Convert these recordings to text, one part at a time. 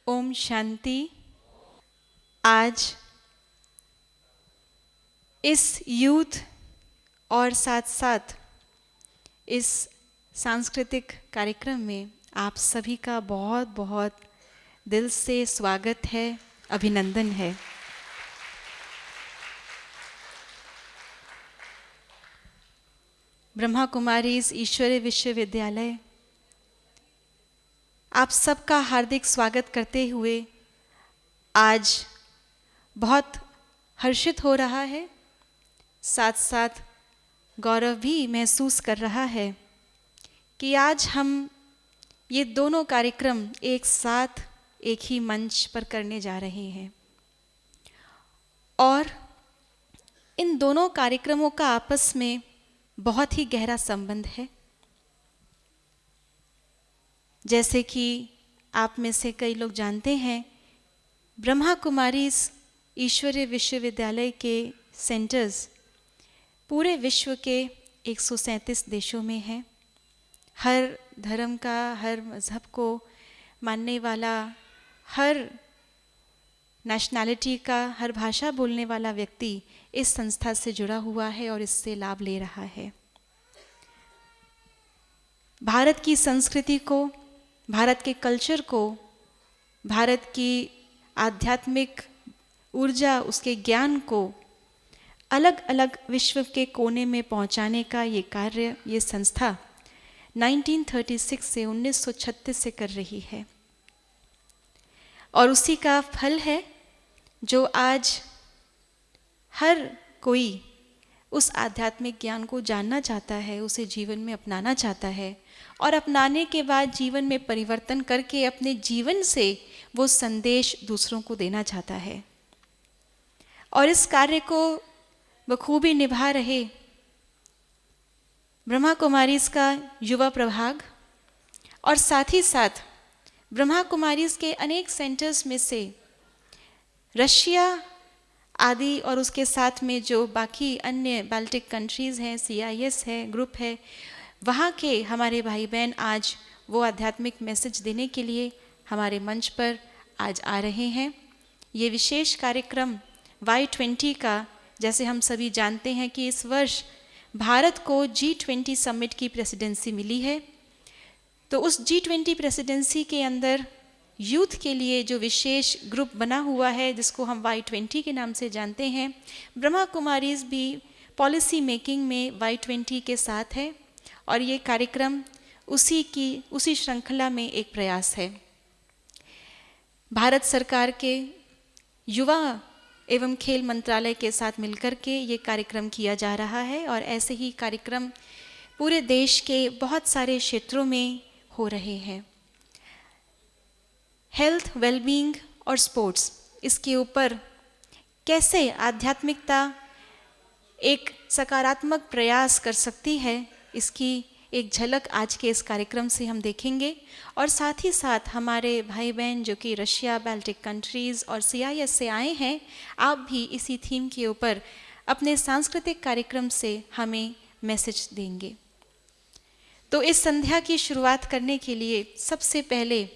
ओम शांति। आज इस यूथ और साथ साथ इस सांस्कृतिक कार्यक्रम में आप सभी का बहुत बहुत दिल से स्वागत है, अभिनंदन है। ब्रह्मा कुमारीज ईश्वरीय विश्वविद्यालय आप सबका हार्दिक स्वागत करते हुए आज बहुत हर्षित हो रहा है, साथ साथ गौरव भी महसूस कर रहा है कि आज हम ये दोनों कार्यक्रम एक साथ एक ही मंच पर करने जा रहे हैं और इन दोनों कार्यक्रमों का आपस में बहुत ही गहरा संबंध है। जैसे कि आप में से कई लोग जानते हैं, ब्रह्मा कुमारीज ईश्वरीय विश्वविद्यालय के सेंटर्स पूरे विश्व के 137 देशों में हैं। हर धर्म का, हर मज़हब को मानने वाला, हर नेशनैलिटी का, हर भाषा बोलने वाला व्यक्ति इस संस्था से जुड़ा हुआ है और इससे लाभ ले रहा है। भारत की संस्कृति को, भारत के कल्चर को, भारत की आध्यात्मिक ऊर्जा, उसके ज्ञान को अलग अलग विश्व के कोने में पहुंचाने का ये कार्य, ये संस्था 1936 से 1936 से कर रही है और उसी का फल है जो आज हर कोई उस आध्यात्मिक ज्ञान को जानना चाहता है, उसे जीवन में अपनाना चाहता है और अपनाने के बाद जीवन में परिवर्तन करके अपने जीवन से वो संदेश दूसरों को देना चाहता है। और इस कार्य को बखूबी निभा रहे ब्रह्मा कुमारीज का युवा प्रभाग और साथ ही साथ ब्रह्मा कुमारीज के अनेक सेंटर्स में से रशिया आदि और उसके साथ में जो बाकी अन्य बाल्टिक कंट्रीज़ हैं, CIS है, ग्रुप है, वहाँ के हमारे भाई बहन आज वो आध्यात्मिक मैसेज देने के लिए हमारे मंच पर आज आ रहे हैं। ये विशेष कार्यक्रम Y20 का, जैसे हम सभी जानते हैं कि इस वर्ष भारत को G20 समिट की प्रेसिडेंसी मिली है, तो उस G20 प्रेसिडेंसी के अंदर यूथ के लिए जो विशेष ग्रुप बना हुआ है जिसको हम Y20 के नाम से जानते हैं, ब्रह्मा कुमारीज भी पॉलिसी मेकिंग में Y20 के साथ है और ये कार्यक्रम उसी श्रृंखला में एक प्रयास है। भारत सरकार के युवा एवं खेल मंत्रालय के साथ मिलकर के ये कार्यक्रम किया जा रहा है और ऐसे ही कार्यक्रम पूरे देश के बहुत सारे क्षेत्रों में हो रहे हैं। हेल्थ, वेलबींग और स्पोर्ट्स, इसके ऊपर कैसे आध्यात्मिकता एक सकारात्मक प्रयास कर सकती है, इसकी एक झलक आज के इस कार्यक्रम से हम देखेंगे और साथ ही साथ हमारे भाई बहन जो कि रशिया, बाल्टिक कंट्रीज़ और CIS से आए हैं, आप भी इसी थीम के ऊपर अपने सांस्कृतिक कार्यक्रम से हमें मैसेज देंगे। तो इस संध्या की शुरुआत करने के लिए सबसे पहले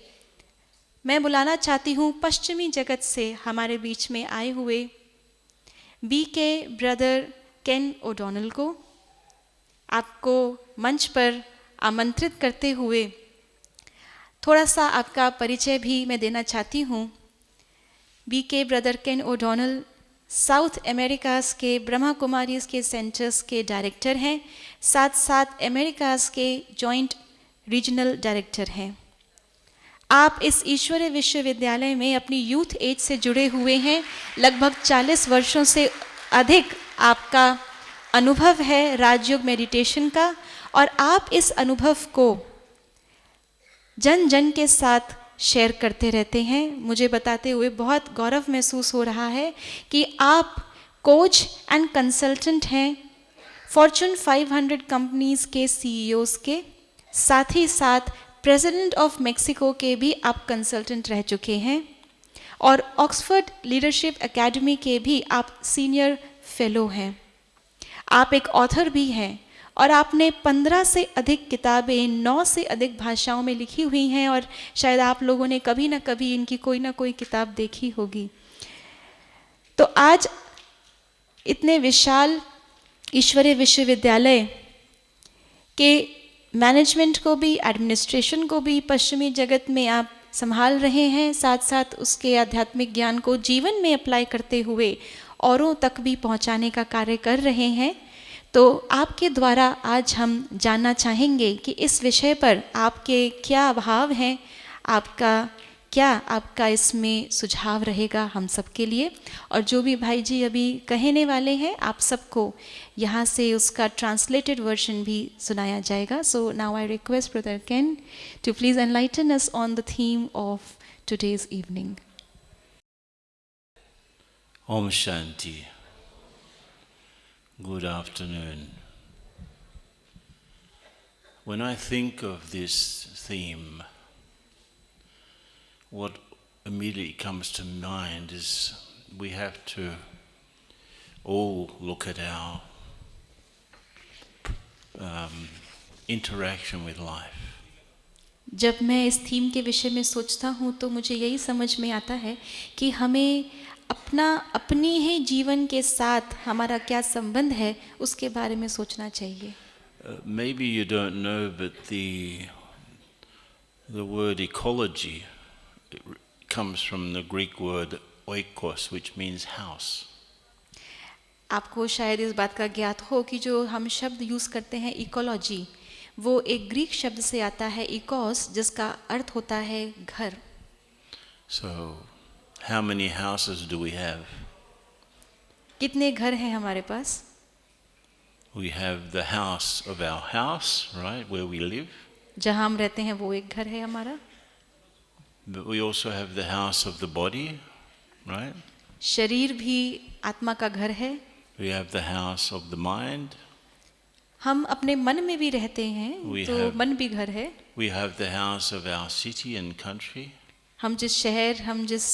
मैं बुलाना चाहती हूँ पश्चिमी जगत से हमारे बीच में आए हुए BK ब्रदर केन ओडोनल को। आपको मंच पर आमंत्रित करते हुए थोड़ा सा आपका परिचय भी मैं देना चाहती हूँ। BK ब्रदर केन ओडोनल साउथ अमेरिकाज़ के ब्रह्मा कुमारीज के सेंटर्स के डायरेक्टर हैं, साथ साथ अमेरिकाज़ के जॉइंट रीजनल डायरेक्टर हैं। आप इस ईश्वरीय विश्वविद्यालय में अपनी यूथ एज से जुड़े हुए हैं, लगभग 40 वर्षों से अधिक आपका अनुभव है राजयोग मेडिटेशन का और आप इस अनुभव को जन जन के साथ शेयर करते रहते हैं। मुझे बताते हुए बहुत गौरव महसूस हो रहा है कि आप कोच एंड कंसल्टेंट हैं फॉर्च्यून 500 कंपनीज़ के CEOs के, साथ ही साथ प्रेसिडेंट ऑफ मेक्सिको के भी आप कंसल्टेंट रह चुके हैं और ऑक्सफोर्ड लीडरशिप एकेडमी के भी आप सीनियर फेलो हैं। आप एक ऑथर भी हैं और आपने 15 से अधिक किताबें 9 से अधिक भाषाओं में लिखी हुई हैं और शायद आप लोगों ने कभी ना कभी इनकी कोई ना कोई किताब देखी होगी। तो आज इतने विशाल ईश्वरीय विश्वविद्यालय के मैनेजमेंट को भी, एडमिनिस्ट्रेशन को भी पश्चिमी जगत में आप संभाल रहे हैं, साथ साथ उसके आध्यात्मिक ज्ञान को जीवन में अप्लाई करते हुए औरों तक भी पहुंचाने का कार्य कर रहे हैं। तो आपके द्वारा आज हम जानना चाहेंगे कि इस विषय पर आपके क्या भाव हैं, आपका इसमें सुझाव रहेगा हम सब के लिए। और जो भी भाई जी अभी कहने वाले हैं आप सबको यहाँ से उसका ट्रांसलेटेड वर्जन भी सुनाया जाएगा। So now I request brother Ken to please enlighten us on the theme of today's evening. Om Shanti. Good afternoon. When I think of this theme, what immediately comes to mind is we have to all look at our interaction with life. जब मैं इस theme के विषय में सोचता हूँ तो मुझे यही समझ में आता है कि हमें अपनी ही जीवन के साथ हमारा क्या संबंध है उसके बारे में सोचना चाहिए। Maybe you don't know, but the word ecology comes from the Greek word oikos, which means house. आपको शायद इस बात का ज्ञात हो कि जो हम शब्द यूज करते हैं इकोलॉजी, वो एक ग्रीक शब्द से आता है इकोस, जिसका अर्थ होता है घर। So, how many houses do we have? कितने घर हैं हमारे पास? We have the house of our house, right, where we live. जहाँ हम रहते हैं वो एक घर है हमारा। But we also have the house of the body, right? शरीर भी आत्मा का घर है। We have the house of the mind. हम अपने मन में भी रहते हैं, तो मन भी घर है। We have the house of our city and country. हम जिस शहर, हम जिस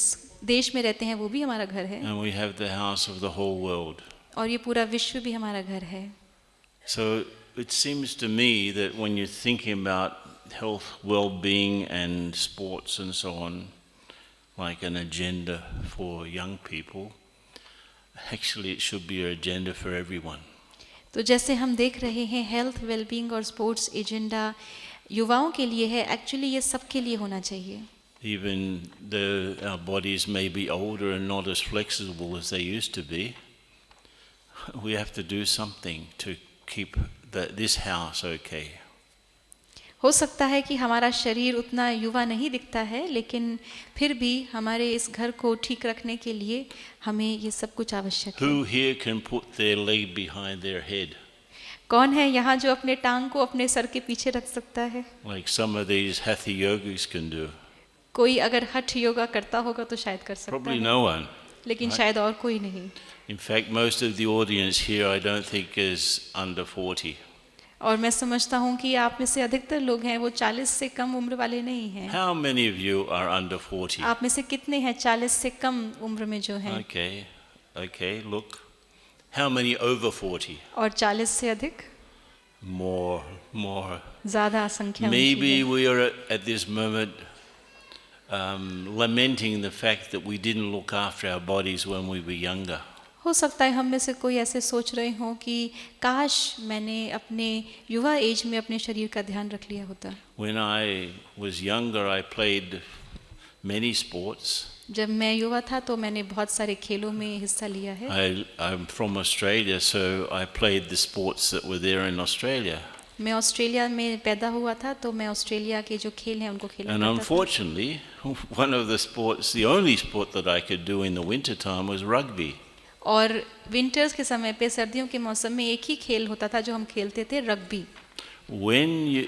देश में रहते हैं वो भी हमारा घर है। And we have the house of the whole world. और ये पूरा विश्व भी हमारा घर है। So it seems to me that when you're thinking about health, well-being and sports and so on, like an agenda for young people, actually it should be an agenda for everyone. तो जैसे हम देख रहे हैं health, wellbeing और sports agenda युवाओं के लिए है, एक्चुअली ये सबके लिए होना चाहिए। Even though our bodies may be older and not as flexible as they used to be, we have to do something to keep this house okay. हो सकता है कि हमारा शरीर उतना युवा नहीं दिखता है, लेकिन फिर भी हमारे इस घर को ठीक रखने के लिए हमें ये सब कुछ आवश्यक है। Who here can put their leg behind their head? कौन है यहाँ जो अपने टांग को अपने सर के पीछे रख सकता है? Like some of these hatha yogis can do. कोई अगर हठ योगा करता होगा तो शायद कर सकता Probably है, no one. लेकिन शायद और कोई नहीं। In fact, most of the audience here I don't think is under 40. और मैं समझता हूँ कि आप में से अधिकतर लोग हैं वो 40 से कम उम्र वाले नहीं हैं। How many of you are under 40? आप में से कितने हैं 40 से कम उम्र में जो हैं? Okay, look. How many over 40? और 40 से अधिक? More. ज़्यादा संख्या उनकी Maybe है। we are at this moment lamenting the fact that we didn't look after our bodies when we were younger. हो सकता है हम में से कोई ऐसे सोच रहे हों कि काश मैंने अपने युवा एज में अपने शरीर का ध्यान रख लिया होता। When I was younger, I played many sports. जब मैं युवा था तो मैंने बहुत सारे खेलों में हिस्सा लिया है। I'm from Australia, so I played the sports that were there in Australia. मैं ऑस्ट्रेलिया में पैदा हुआ था तो मैं ऑस्ट्रेलिया के जो खेल हैं उनको खेला And करता था। unfortunately, one of the sports, the only sport that I could do in the winter time was rugby. और विंटर्स के समय पे, सर्दियों के मौसम में एक ही खेल होता था जो हम खेलते थे, rugby.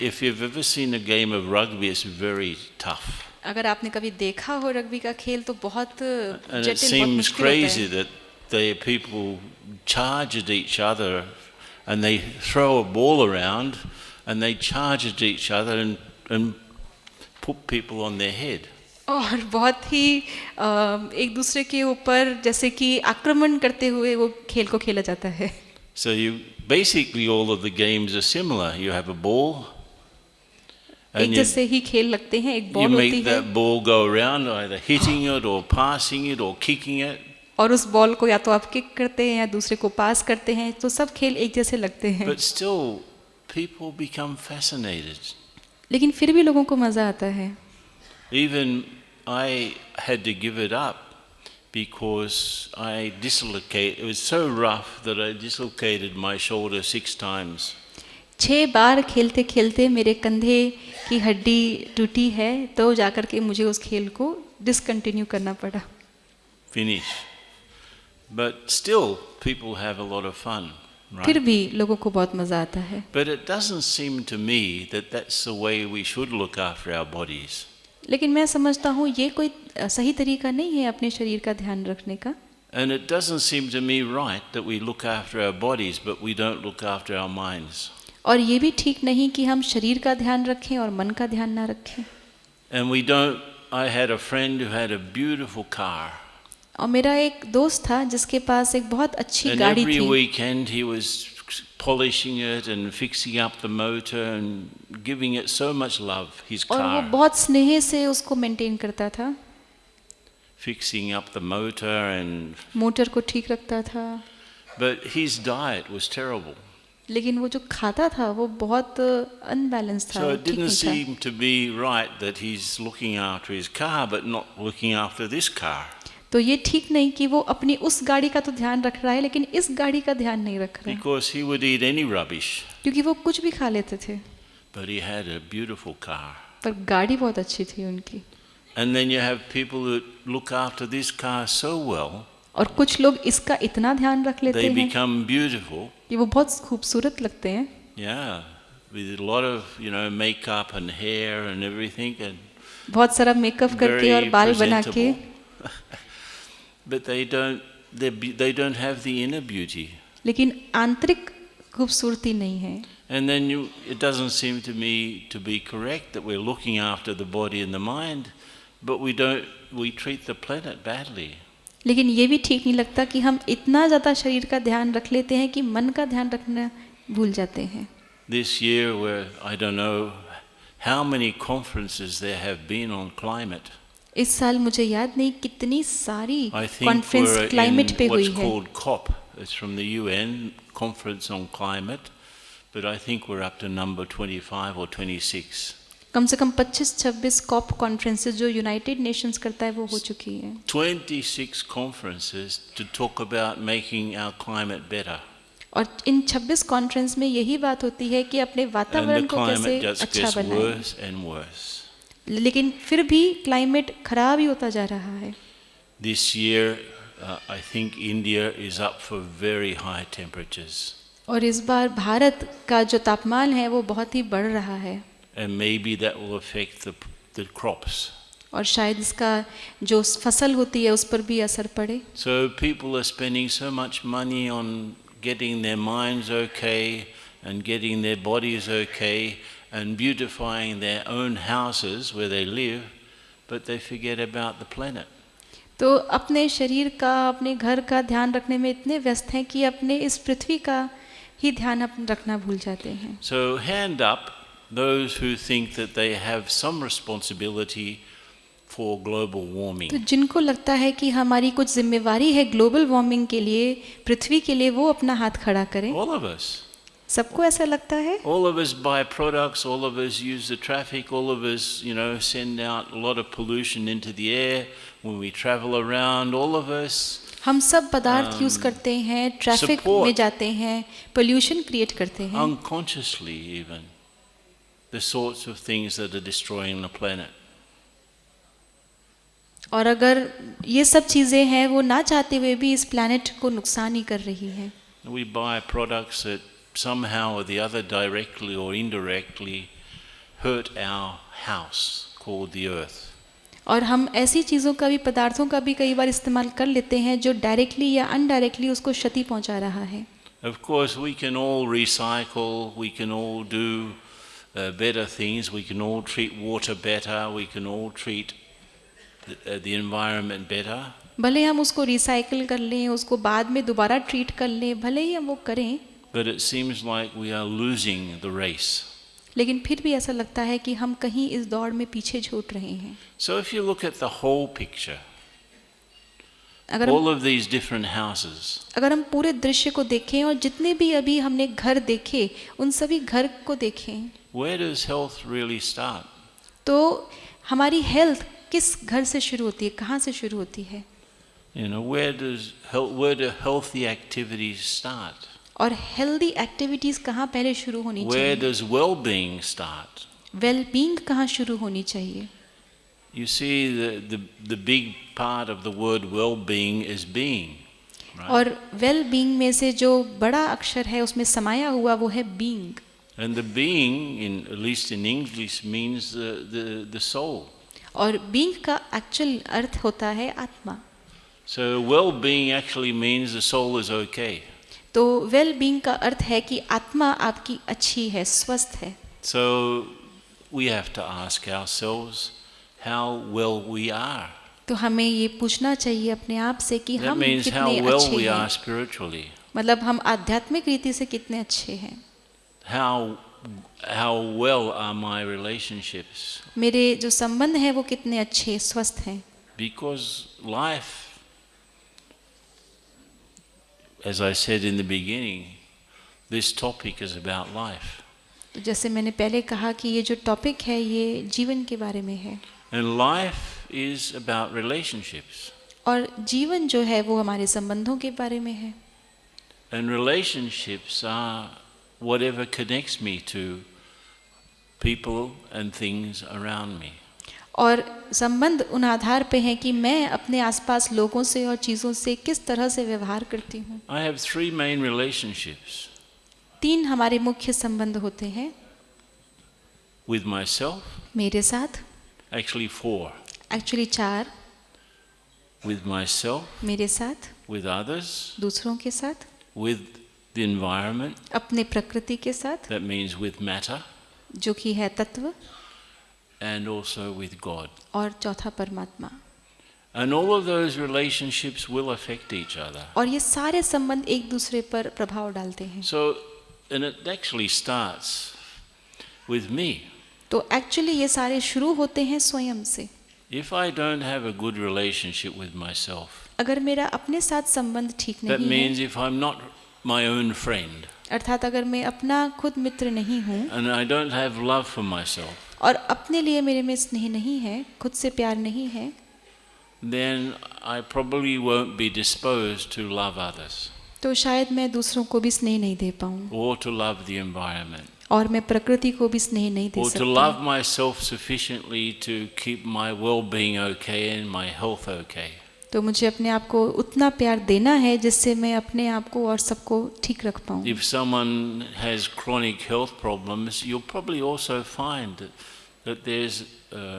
If you've ever seen a game of rugby, it's very tough. अगर आपने कभी देखा हो रग्बी का खेल तो बहुत And it जटिल, बहुत seems मुश्किल होता crazy है। that the people charge at each other and they throw a ball around and they charge at each other and put people on their head. और बहुत ही एक दूसरे के ऊपर जैसे कि आक्रमण करते हुए वो खेल को खेला जाता है। So basically all of the games are similar. You have a ball, एक and जैसे ही खेल लगते हैं, एक you बॉल होती make है that ball go around, either hitting it or passing it or kicking it. और उस बॉल को या तो आप किक करते हैं या दूसरे को पास करते हैं, तो सब खेल एक जैसे लगते हैं। But still, people become fascinated. लेकिन फिर भी लोगों को मज़ा आता है। Even I had to give it up because it was so rough that I dislocated my shoulder 6 times. 6 बार खेलते खेलते मेरे कंधे की हड्डी टूटी है, तो जाकर के मुझे उस खेल को डिसकंटिन्यू करना पड़ा। Finish. But still, people have a lot of fun, फिर right? भी लोगों को बहुत मज़ा आता है। But it doesn't seem to me that that's the way we should look after our bodies. लेकिन मैं समझता हूँ ये कोई सही तरीका नहीं है अपने शरीर का ध्यान रखने का। And it doesn't seem to me right that we look after our bodies, but we don't look after our minds. और ये भी ठीक नहीं कि हम शरीर का ध्यान रखें और मन का ध्यान ना रखें। And we don't. I had a friend who had a beautiful car. और मेरा एक दोस्त था जिसके पास एक बहुत अच्छी And गाड़ी every थी, weekend he was polishing it and fixing up the motor and giving it so much love, his और वो car. बहुत स्नेह से उसको मेंटेन करता था, Fixing up the motor and. Motor को ठीक रखता था। But his diet was terrible. लेकिन वो जो खाता था वो बहुत अनबैलेंस था, So it ठीक didn't नहीं था। seem to be right that he's looking after his car but not looking after this car. तो ये ठीक नहीं कि वो अपनी उस गाड़ी का तो ध्यान रख रहा है लेकिन इस गाड़ी का ध्यान नहीं रख रहा है, Because he would eat any rubbish, क्योंकि वो कुछ भी खा लेते थे, but he had a beautiful car. पर गाड़ी बहुत अच्छी थी उनकी। And then you have people that look after this car so well, और कुछ लोग इसका इतना ध्यान रख लेते they हैं become beautiful, कि वो बहुत खूबसूरत लगते हैं, yeah, with a lot of, makeup and hair and everything, and बहुत सारा मेकअप करके और very बाल बना के, presentable. But they don't have the inner beauty. लेकिन आंतरिक खूबसूरती नहीं है। And then it doesn't seem to me to be correct that we're looking after the body and the mind, but we treat the planet badly. लेकिन ये भी ठीक नहीं लगता कि हम इतना ज़्यादा शरीर का ध्यान रख लेते हैं कि मन का ध्यान रखना भूल जाते हैं। This year, where I don't know how many conferences there have been on climate. इस साल मुझे याद नहीं कितनी सारी I think conference we're climate पे in हुई what's है। called COP. It's from the UN, Conference on Climate, but I think we're up to number 25 or 26. कम से कम 25-26 कॉप कॉन्फ्रेंसेस जो यूनाइटेड नेशंस करता है वो हो चुकी है। 26 conferences to talk about making our climate better. और इन 26 कॉन्फ्रेंस में यही बात होती है कि अपने And वातावरण the को कैसे climate just अच्छा gets बनाएं। worse and worse. लेकिन फिर भी क्लाइमेट खराब ही होता जा रहा है। This year, I think India is up for very high temperatures. और इस बार भारत का जो तापमान है वो बहुत ही बढ़ रहा है, And maybe that will affect the crops. और शायद इसका जो फसल होती है उस पर भी असर पड़े। So people are spending so much money on getting their minds okay and getting their bodies okay and beautifying their own houses where they live, but they forget about the planet. तो अपने शरीर का, अपने घर का ध्यान रखने में इतने व्यस्त हैं कि अपने इस पृथ्वी का ही ध्यान रखना भूल जाते हैं। So hand up those who think that they have some responsibility for global warming. तो जिनको लगता है कि हमारी कुछ जिम्मेवारी है ग्लोबल वार्मिंग के लिए, पृथ्वी के लिए, वो अपना हाथ खड़ा करें। All of us. सबको ऐसा लगता है। All of us buy products, all of us use the traffic, all of us, send out a lot of pollution into the air when we travel around, all of us. हम सब पदार्थ use करते हैं, traffic support में जाते हैं, pollution create करते हैं, unconsciously even, the sorts of things that are destroying the planet. और अगर ये सब चीज़ें हैं वो ना चाहते हुए भी इस प्लैनेट को नुकसान ही कर रही हैं। We buy products that somehow or the other, directly or indirectly, hurt our house called the earth. और हम ऐसी चीज़ों का भी, पदार्थों का भी कई बार इस्तेमाल कर लेते हैं जो डायरेक्टली या अनडायरेक्टली उसको क्षति पहुंचा रहा है। Of course, we can all recycle, we can all do better things, we can all treat water better, we can all treat the environment better, भले हम उसको रिसाइकिल कर लें, उसको बाद में दोबारा ट्रीट कर लें, भले ही हम वो करें, but it seems like we are losing the race. लेकिन फिर भी ऐसा लगता है कि हम कहीं इस दौड़ में पीछे छूट रहे हैं। So if you look at the whole picture, अगर all of these different houses, हम पूरे दृश्य को देखें और जितने भी अभी हमने घर देखे उन सभी घर को देखें, where does health really start? तो हमारी हेल्थ किस घर से शुरू होती है, कहाँ से शुरू होती है? You know, where do healthy activities start? और हेल्दी एक्टिविटीज कहाँ पहले शुरू होनी Where चाहिए? does well-being start? Well being कहाँ शुरू होनी चाहिए? You see, the big part of the word well-being is being, right? और वेल बीइंग में से जो बड़ा अक्षर है उसमें समाया हुआ वो है being, And the being, at least in English, means the soul. और बीइंग का एक्चुअल अर्थ होता है आत्मा। So well-being actually means the soul is okay. तो वेल बीइंग का अर्थ है कि आत्मा आपकी अच्छी है, स्वस्थ है। So we have to ask ourselves how well we are. तो हमें ये पूछना चाहिए अपने आप से कि That हम means how कितने well अच्छे we are हैं, spiritually. मतलब हम आध्यात्मिक रीति से कितने अच्छे हैं। How well are my relationships? मेरे जो संबंध हैं वो कितने अच्छे, स्वस्थ हैं। Because life, as I said in the beginning, this topic is about life. तो जैसे मैंने पहले कहा कि ये जो टॉपिक है ये जीवन के बारे में है, And life is about relationships. और जीवन जो है वो हमारे संबंधों के बारे में है। And relationships are whatever connects me to people and things around me. और संबंध उन आधार पे हैं कि मैं अपने आसपास लोगों से और चीज़ों से किस तरह से व्यवहार करती हूँ। I have 3 main relationships. 3 हमारे मुख्य संबंध होते हैं, With myself, मेरे साथ, actually 4. एक्चुअली 4, With myself, मेरे साथ, with others, दूसरों के साथ, with the environment, अपने प्रकृति के साथ, that means with matter, जो कि है तत्व, and also with God. और चौथा परमात्मा। And all of those relationships will affect each other. और ये सारे संबंध एक दूसरे पर प्रभाव डालते हैं। So, and it actually starts with me. तो एक्चुअली ये सारे शुरू होते हैं स्वयं से। If I don't have a good relationship with myself, अगर मेरा अपने साथ संबंध ठीक that नहीं है, means if I'm not my own friend, अर्थात अगर मैं अपना खुद मित्र नहीं हूँ and I don't have love for myself, और अपने लिए मेरे में स्नेह नहीं है, खुद से प्यार नहीं है, then I probably won't be disposed to love others तो शायद मैं दूसरों को भी स्नेह नहीं दे पाऊँ, or to love the environment और मैं प्रकृति को भी स्नेह नहीं दे or to सकती, love myself sufficiently to keep my well-being okay and my health okay. तो मुझे अपने आप को उतना प्यार देना है जिससे मैं अपने आप को और सबको ठीक रख पाऊँ। If someone has chronic health problems, you'll probably also find that there's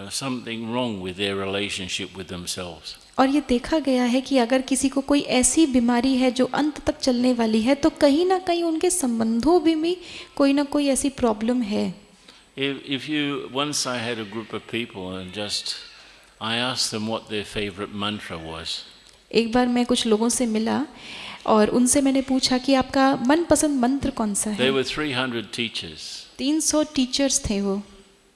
something wrong with their relationship with themselves. और ये देखा गया है कि अगर किसी को कोई ऐसी बीमारी है जो अंत तक चलने वाली है तो कहीं ना कहीं उनके संबंधों में कोई ना कोई ऐसी प्रॉब्लम है। If you, once I had a group of people and just I asked them what their favorite mantra was. एक बार मैं कुछ लोगों से मिला और उनसे मैंने पूछा कि आपका मनपसंद मंत्र कौन सा है। There were 300 teachers. 300 टीचर्स थे वो।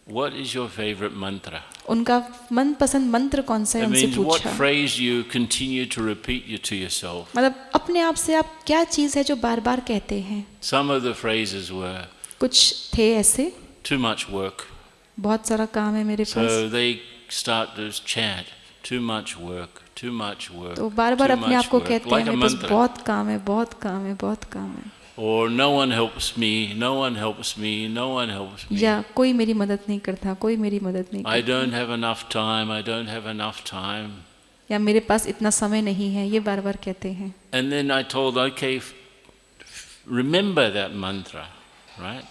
What is your favorite mantra? उनका मनपसंद मंत्र कौन सा है It उनसे means what पूछा। phrase you continue to repeat to yourself. मतलब अपने आप से आप क्या चीज़ है जो बार बार कहते हैं। Some of the phrases were कुछ थे ऐसे, too much work. बहुत सारा काम है मेरे पास, So they start to chant too much work, too much work. तो बार बार too अपने आप much को work, कहते like हैं a मेरे पास mantra. बहुत काम है, बहुत काम है, बहुत काम है, Or no one helps me, no one helps me, no one helps me. या कोई मेरी मदद नहीं करता, कोई मेरी मदद नहीं I करता, don't have enough time, I don't have enough time. या मेरे पास इतना समय नहीं है, ये बार बार कहते हैं। And then I told, okay, remember that mantra, right?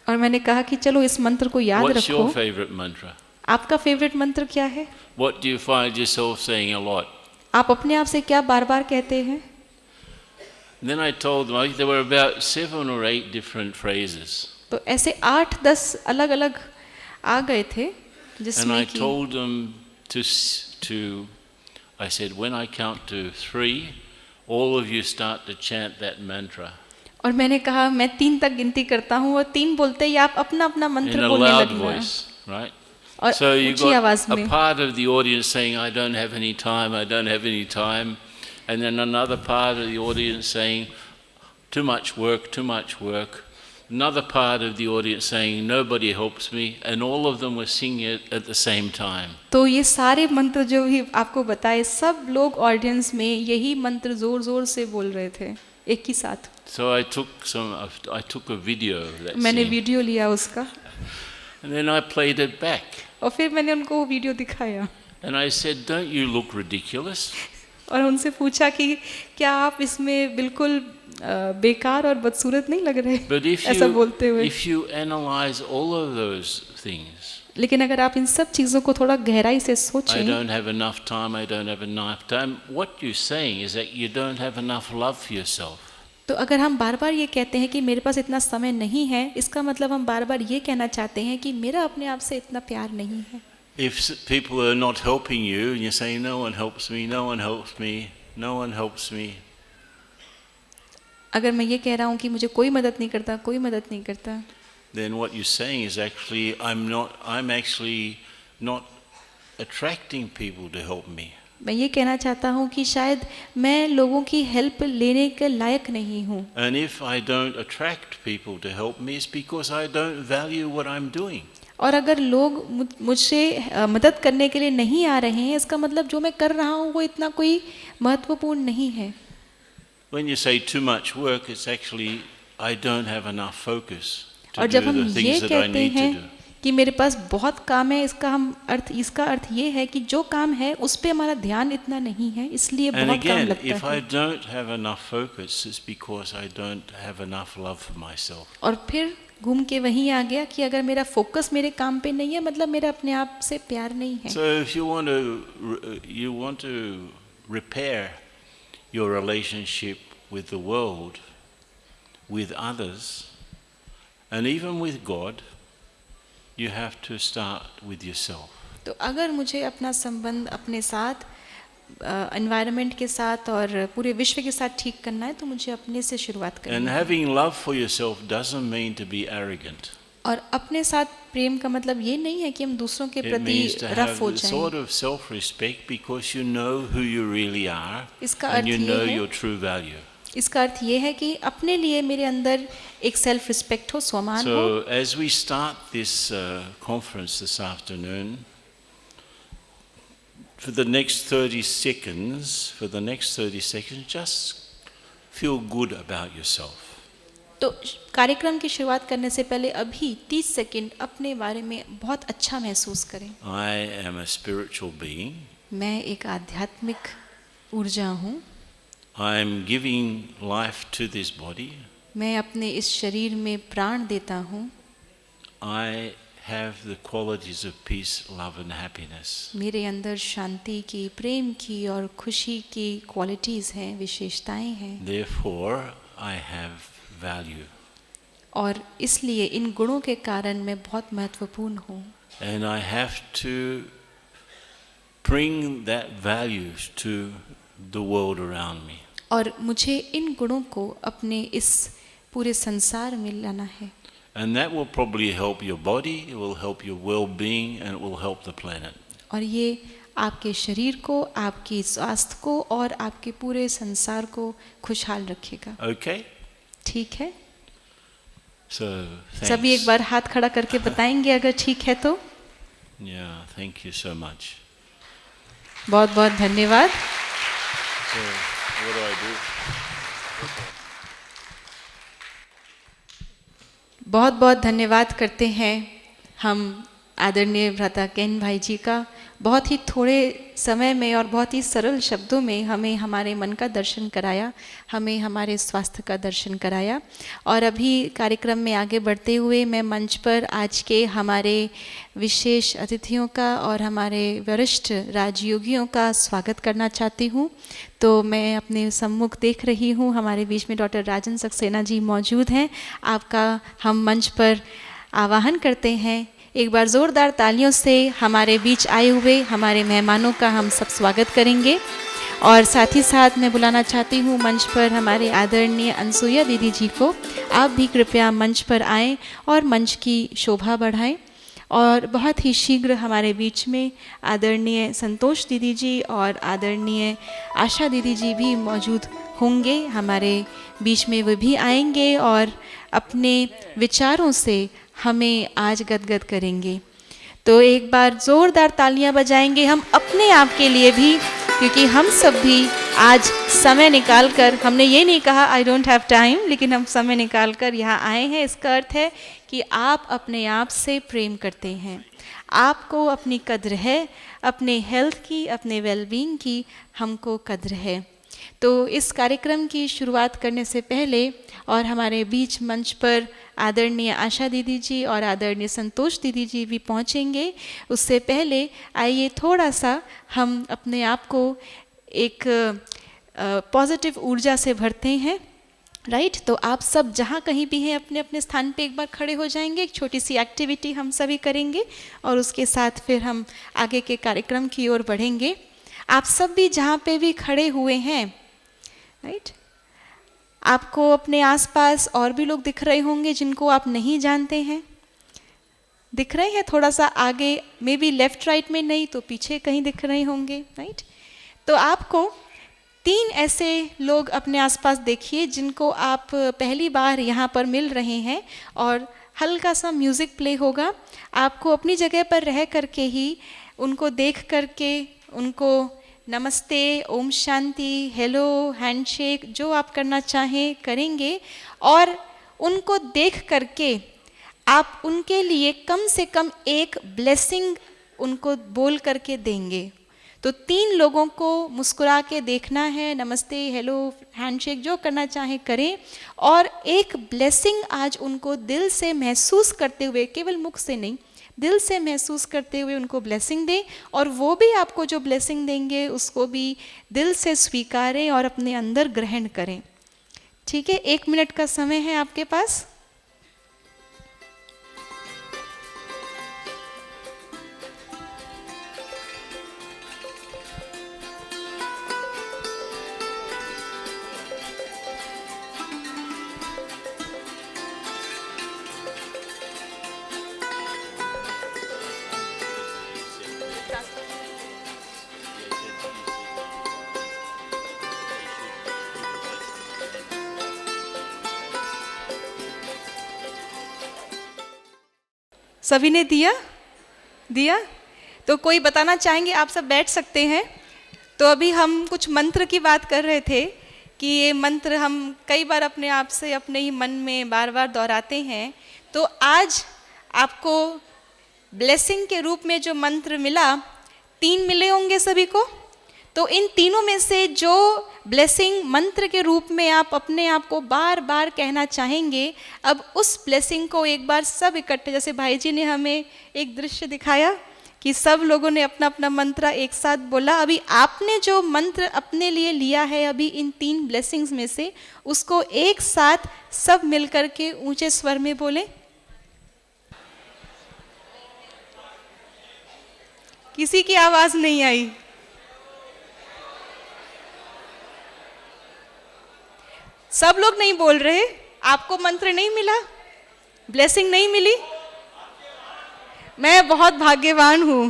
और मैंने कहा कि चलो इस मंत्र को याद What's your रखो। favorite mantra? आपका फेवरेट मंत्र क्या है? What do you find yourself saying a lot? आप अपने आप से क्या बार बार कहते हैं? Then I told them, there were about 7 or 8 different phrases. तो ऐसे 8-10 अलग अलग आ गए थे And जिसमें I कि told them to I said, when I count to 3, all of you start to chant that mantra और मैंने कहा मैं 3 तक गिनती करता हूँ और 3 बोलते ही आप अपना अपना in मंत्र a बोलने loud लगना। voice, right? और So you ऊंची आवाज got a में। part of the audience saying, I don't have any time, I don't have any time. And then another part of the audience saying, too much work, too much work. Another part of the audience saying, nobody helps me. And all of them were singing it at the same time. तो ये सारे मंत्र जो भी आपको बताए, सब लोग ऑडियंस में यही मंत्र जोर जोर से बोल रहे थे एक ही साथ। So I took a video of that मैंने singing. वीडियो लिया उसका And then I played it back. और फिर मैंने उनको वो वीडियो दिखाया And I said, don't you look ridiculous? और उनसे पूछा कि क्या आप इसमें बिल्कुल बेकार और बदसूरत नहीं लग रहे But ऐसा बोलते हुए। if you analyze all of those things, लेकिन अगर आप इन सब चीज़ों को थोड़ा गहराई से I सोचें, don't have enough time, I don't have enough time. What you're saying is that you don't have enough love for yourself. तो अगर हम बार बार ये कहते हैं कि मेरे पास इतना समय नहीं है, इसका मतलब हम बार बार ये कहना चाहते हैं कि मेरा अपने आप से इतना प्यार नहीं है। If people are not helping you and you're saying, no one helps me, no one helps me, no one helps me, अगर मैं ये कह रहा हूँ कि मुझे कोई मदद नहीं करता, कोई मदद नहीं करता, then what you're saying is actually, I'm actually not attracting people to help me. मैं ये कहना चाहता हूँ कि शायद मैं लोगों की हेल्प लेने के लायक नहीं हूँ। And if I don't attract people to help me, it's because I don't value what I'm doing. और अगर लोग मुझसे मदद करने के लिए नहीं आ रहे हैं, इसका मतलब जो मैं कर रहा हूँ वो इतना कोई महत्वपूर्ण नहीं है। When you say too much work, it's actually I don't have enough focus और to जब do हम the ये things that I कहते need to हैं do. कि मेरे पास बहुत काम है, इसका अर्थ ये है कि जो काम है उस पे हमारा ध्यान इतना नहीं है, इसलिए And बहुत काम again, लगता if I है। don't have enough focus, it's because I don't have enough love for myself. और फिर घूम के वहीं आ गया कि अगर मेरा फोकस मेरे काम पे नहीं है, मतलब मेरा अपने आप से प्यार नहीं है। So if you want to repair your relationship with the world, with others, and even with God, you have to start with yourself. तो अगर मुझे अपना संबंध अपने साथ, एनवायरनमेंट के साथ और पूरे विश्व के साथ ठीक करना है, तो मुझे अपने से शुरुआत करनी And है। having love for yourself doesn't mean to be arrogant. और अपने साथ प्रेम का मतलब ये नहीं है कि हम दूसरों के It प्रति means to रफ have हो the जाएं। sort of self-respect because you know who you really are इसका and अर्थ you ये know है, your true value. इसका अर्थ ये है कि अपने लिए मेरे अंदर एक सेल्फ रिस्पेक्ट हो, स्वामान हो। So as we start this conference this afternoon, for the next 30 seconds, just feel good about yourself. तो कार्यक्रम की शुरुआत करने से पहले अभी 30 सेकंड अपने बारे में बहुत अच्छा महसूस करें। I am a spiritual being. मैं एक आध्यात्मिक ऊर्जा हूँ। I am giving life to this body. मैं अपने इस शरीर में प्राण देता हूँ। I have the qualities of peace, love and happiness. मेरे अंदर शांति की, प्रेम की और खुशी की क्वालिटीज़ हैं, विशेषताएं हैं। Therefore, I have value. और इसलिए इन गुणों के कारण मैं बहुत महत्वपूर्ण हूँ। And I have to bring that value to the world around me. और मुझे इन गुणों को अपने इस पूरे संसार में लाना है। And that will probably help your body, it will help your well-being, and it will help the planet. और ये आपके शरीर को, आपके स्वास्थ्य को और आपके पूरे संसार को खुशहाल रखेगा। Okay? ठीक है? So, सभी एक thanks. बार हाथ खड़ा करके बताएंगे अगर ठीक है तो। Yeah, thank you so much. बहुत बहुत धन्यवाद। So, what do I do? बहुत बहुत धन्यवाद करते हैं हम आदरणीय भ्राता केन भाई जी का। बहुत ही थोड़े समय में और बहुत ही सरल शब्दों में हमें हमारे मन का दर्शन कराया, हमें हमारे स्वास्थ्य का दर्शन कराया। और अभी कार्यक्रम में आगे बढ़ते हुए मैं मंच पर आज के हमारे विशेष अतिथियों का और हमारे वरिष्ठ राजयोगियों का स्वागत करना चाहती हूँ। तो मैं अपने सम्मुख देख रही हूँ हमारे बीच में डॉक्टर राजन सक्सेना जी मौजूद हैं। आपका हम मंच पर आवाहन करते हैं एक बार ज़ोरदार तालियों से हमारे बीच आए हुए हमारे मेहमानों का हम सब स्वागत करेंगे। और साथ ही साथ मैं बुलाना चाहती हूँ मंच पर हमारे आदरणीय अनसुईया दीदी जी को। आप भी कृपया मंच पर आएं और मंच की शोभा बढ़ाएं। और बहुत ही शीघ्र हमारे बीच में आदरणीय संतोष दीदी जी और आदरणीय आशा दीदी जी भी मौजूद होंगे हमारे बीच में। वे भी आएंगे और अपने विचारों से हमें आज गदगद करेंगे। तो एक बार ज़ोरदार तालियां बजाएंगे हम अपने आप के लिए भी, क्योंकि हम सब भी आज समय निकाल कर, हमने ये नहीं कहा आई डोंट हैव टाइम, लेकिन हम समय निकाल कर यहाँ आए हैं। इसका अर्थ है कि आप अपने आप से प्रेम करते हैं, आपको अपनी कद्र है, अपने हेल्थ की, अपने वेलबींग की हमको कद्र है। तो इस कार्यक्रम की शुरुआत करने से पहले और हमारे बीच मंच पर आदरणीय आशा दीदी जी और आदरणीय संतोष दीदी जी भी पहुंचेंगे, उससे पहले आइए थोड़ा सा हम अपने आप को एक पॉजिटिव ऊर्जा से भरते हैं। राइट, तो आप सब जहाँ कहीं भी हैं अपने अपने स्थान पे एक बार खड़े हो जाएंगे। एक छोटी सी एक्टिविटी हम सभी करेंगे और उसके साथ फिर हम आगे के कार्यक्रम की ओर बढ़ेंगे। आप सब भी जहाँ पे भी खड़े हुए हैं, राइट, आपको अपने आसपास और भी लोग दिख रहे होंगे जिनको आप नहीं जानते हैं। दिख रहे हैं थोड़ा सा आगे, मे बी लेफ्ट राइट में नहीं तो पीछे कहीं दिख रहे होंगे। राइट, तो आपको 3 ऐसे लोग अपने आसपास देखिए जिनको आप पहली बार यहाँ पर मिल रहे हैं और हल्का सा म्यूज़िक प्ले होगा। आपको अपनी जगह पर रह करके ही उनको देख करके उनको नमस्ते, ओम शांति, हेलो, हैंडशेक जो आप करना चाहें करेंगे और उनको देख करके आप उनके लिए कम से कम एक ब्लेसिंग उनको बोल करके देंगे। तो 3 लोगों को मुस्कुरा के देखना है, नमस्ते, हेलो, हैंडशेक जो करना चाहें करें और एक ब्लेसिंग आज उनको दिल से महसूस करते हुए, केवल मुख से नहीं, दिल से महसूस करते हुए उनको ब्लेसिंग दें और वो भी आपको जो ब्लेसिंग देंगे उसको भी दिल से स्वीकारें और अपने अंदर ग्रहण करें। ठीक है, 1 मिनट का समय है आपके पास। सभी ने दिया? तो कोई बताना चाहेंगे? आप सब बैठ सकते हैं। तो अभी हम कुछ मंत्र की बात कर रहे थे कि ये मंत्र हम कई बार अपने आप से अपने ही मन में बार बार दोहराते हैं। तो आज आपको ब्लेसिंग के रूप में जो मंत्र मिला, 3 मिले होंगे सभी को। तो इन तीनों में से जो ब्लेसिंग मंत्र के रूप में आप अपने आप को बार बार कहना चाहेंगे, अब उस ब्लेसिंग को एक बार सब इकट्ठे, जैसे भाई जी ने हमें एक दृश्य दिखाया कि सब लोगों ने अपना अपना मंत्र एक साथ बोला। अभी आपने जो मंत्र अपने लिए लिया है अभी इन 3 ब्लेसिंग्स में से, उसको एक साथ सब मिलकर के ऊंचे स्वर में बोले। किसी की आवाज नहीं आई। सब लोग नहीं बोल रहे। आपको मंत्र नहीं मिला, ब्लेसिंग नहीं मिली? मैं बहुत भाग्यवान हूँ,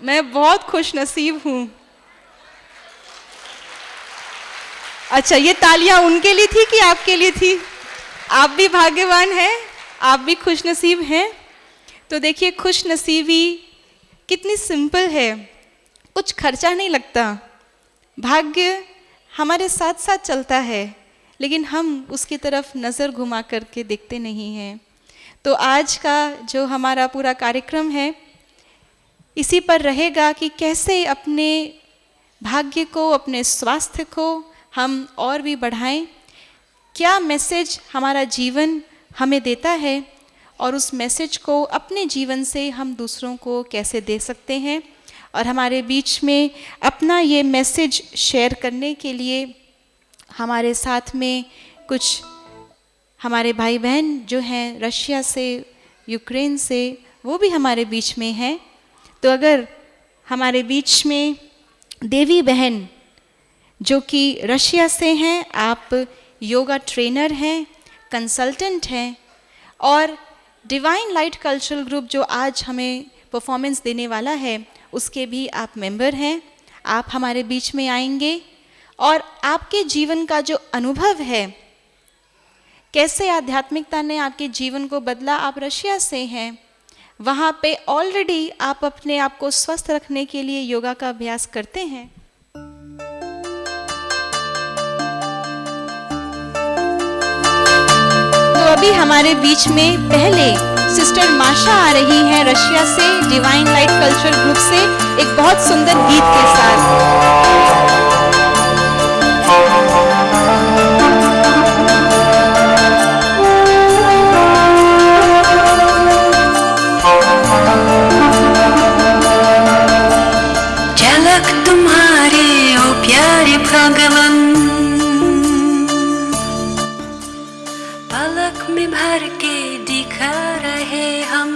मैं बहुत खुश नसीब हूँ। अच्छा, ये तालियां उनके लिए थी कि आपके लिए थी? आप भी भाग्यवान हैं, आप भी खुश नसीब हैं। तो देखिए, खुश नसीबी कितनी सिंपल है, कुछ खर्चा नहीं लगता। भाग्य हमारे साथ साथ चलता है, लेकिन हम उसकी तरफ नज़र घुमा करके देखते नहीं हैं। तो आज का जो हमारा पूरा कार्यक्रम है इसी पर रहेगा कि कैसे अपने भाग्य को, अपने स्वास्थ्य को हम और भी बढ़ाएं। क्या मैसेज हमारा जीवन हमें देता है और उस मैसेज को अपने जीवन से हम दूसरों को कैसे दे सकते हैं। और हमारे बीच में अपना ये मैसेज शेयर करने के लिए हमारे साथ में कुछ हमारे भाई बहन जो हैं रशिया से, यूक्रेन से, वो भी हमारे बीच में हैं। तो अगर हमारे बीच में देवी बहन जो कि रशिया से हैं, आप योगा ट्रेनर हैं, कंसल्टेंट हैं, और डिवाइन लाइट कल्चरल ग्रुप जो आज हमें परफॉर्मेंस देने वाला है उसके भी आप मेंबर हैं। आप हमारे बीच में आएंगे और आपके जीवन का जो अनुभव है, कैसे आध्यात्मिकता ने आपके जीवन को बदला। आप रशिया से हैं, वहाँ पे ऑलरेडी आप अपने आप को स्वस्थ रखने के लिए योगा का अभ्यास करते हैं। तो अभी हमारे बीच में पहले सिस्टर माशा आ रही हैं रशिया से, डिवाइन लाइट कल्चरल ग्रुप से, एक बहुत सुंदर गीत के साथ। झलक तुम्हारे ओ प्यारे भगवन, पलक में भर के दिखा रहे हम,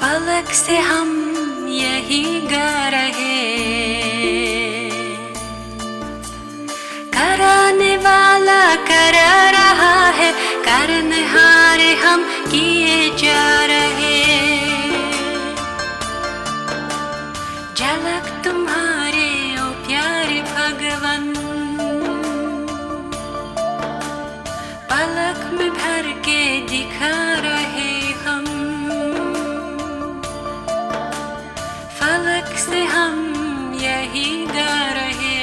फलक से हम यही गा रहे। कराने वाला करा रहा है, करनहार हम किए जा रहे। झलक तुम्हारे ओ प्यारे भगवन, पलक में भर के दिखा रहे हम, फलक से हम यही गा रहे।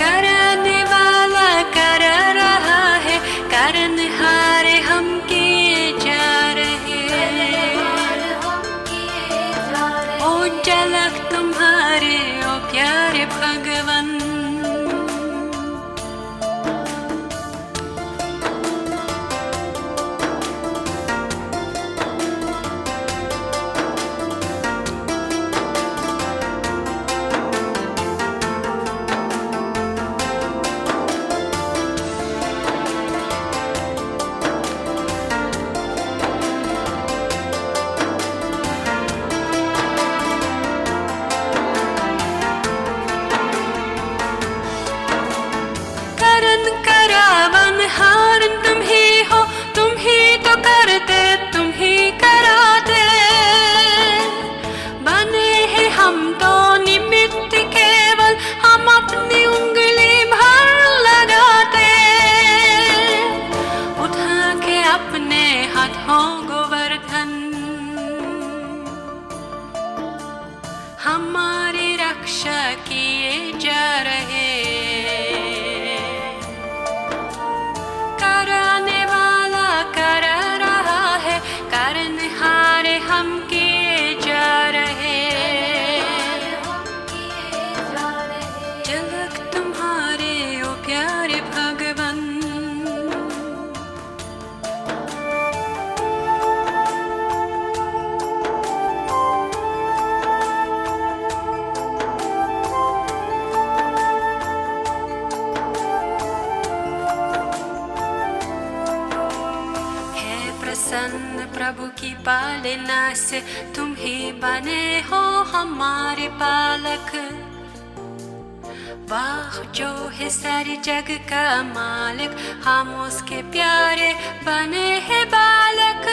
कराने वाला करा रहा है, करनहार हम किए जा रहे। ओ झलक तुम्हारे ओ प्यारे भगवन, हार तुम ही हो, तुम ही तो करते, तुम ही कराते। बने हैं हम तो निमित्त केवल, हम अपनी उंगली भर लगाते। उठा के अपने हाथों गोवर्धन, हमारी रक्षा किए जा रहे। कराने वाला करा रहा है, करनहार हम किए जा रहे। झलक तुम्हारे ओ प्यारे भगवन, प्रसन्न प्रभु की पालना से, तुम ही बने हो हमारे पालक। वाह जो है सारे जग का मालिक, हम उसके प्यारे बने हैं बालक।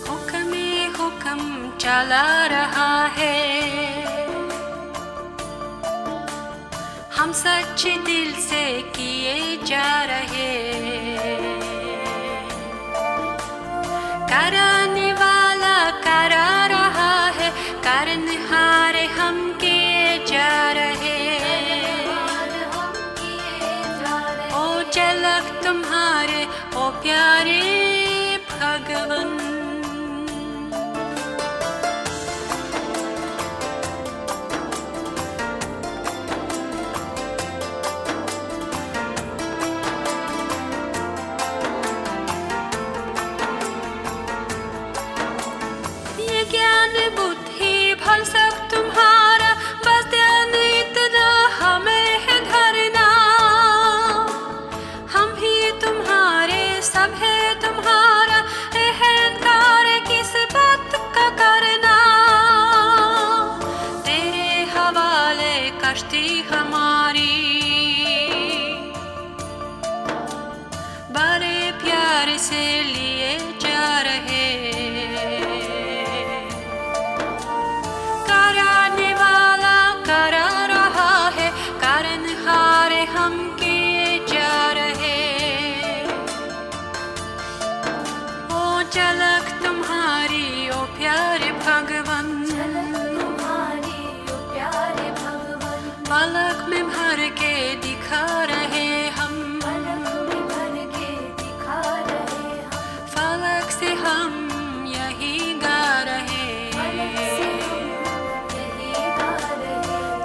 हुक्म हुक्म चला रहा है, हम सच्चे दिल से किए जा रहे। कराने वाला करा रहा है, करनहार हम किए जा रहे। ओ झलक तुम्हारे ओ प्यारे भगवन, सब है तुम्हारा, अहंकार किस बात का करना, तेरे हवाले कश्ती हमारी, बड़े प्यार से लिए जा रहे, कराने वाला करा रहा है, कारणहार हम किए जा रहे, ओ झलक तुम्हारी ओ प्यारे भगवन, पलक में भर के दिखा रहे हम, फलक से हम यही गा रहे,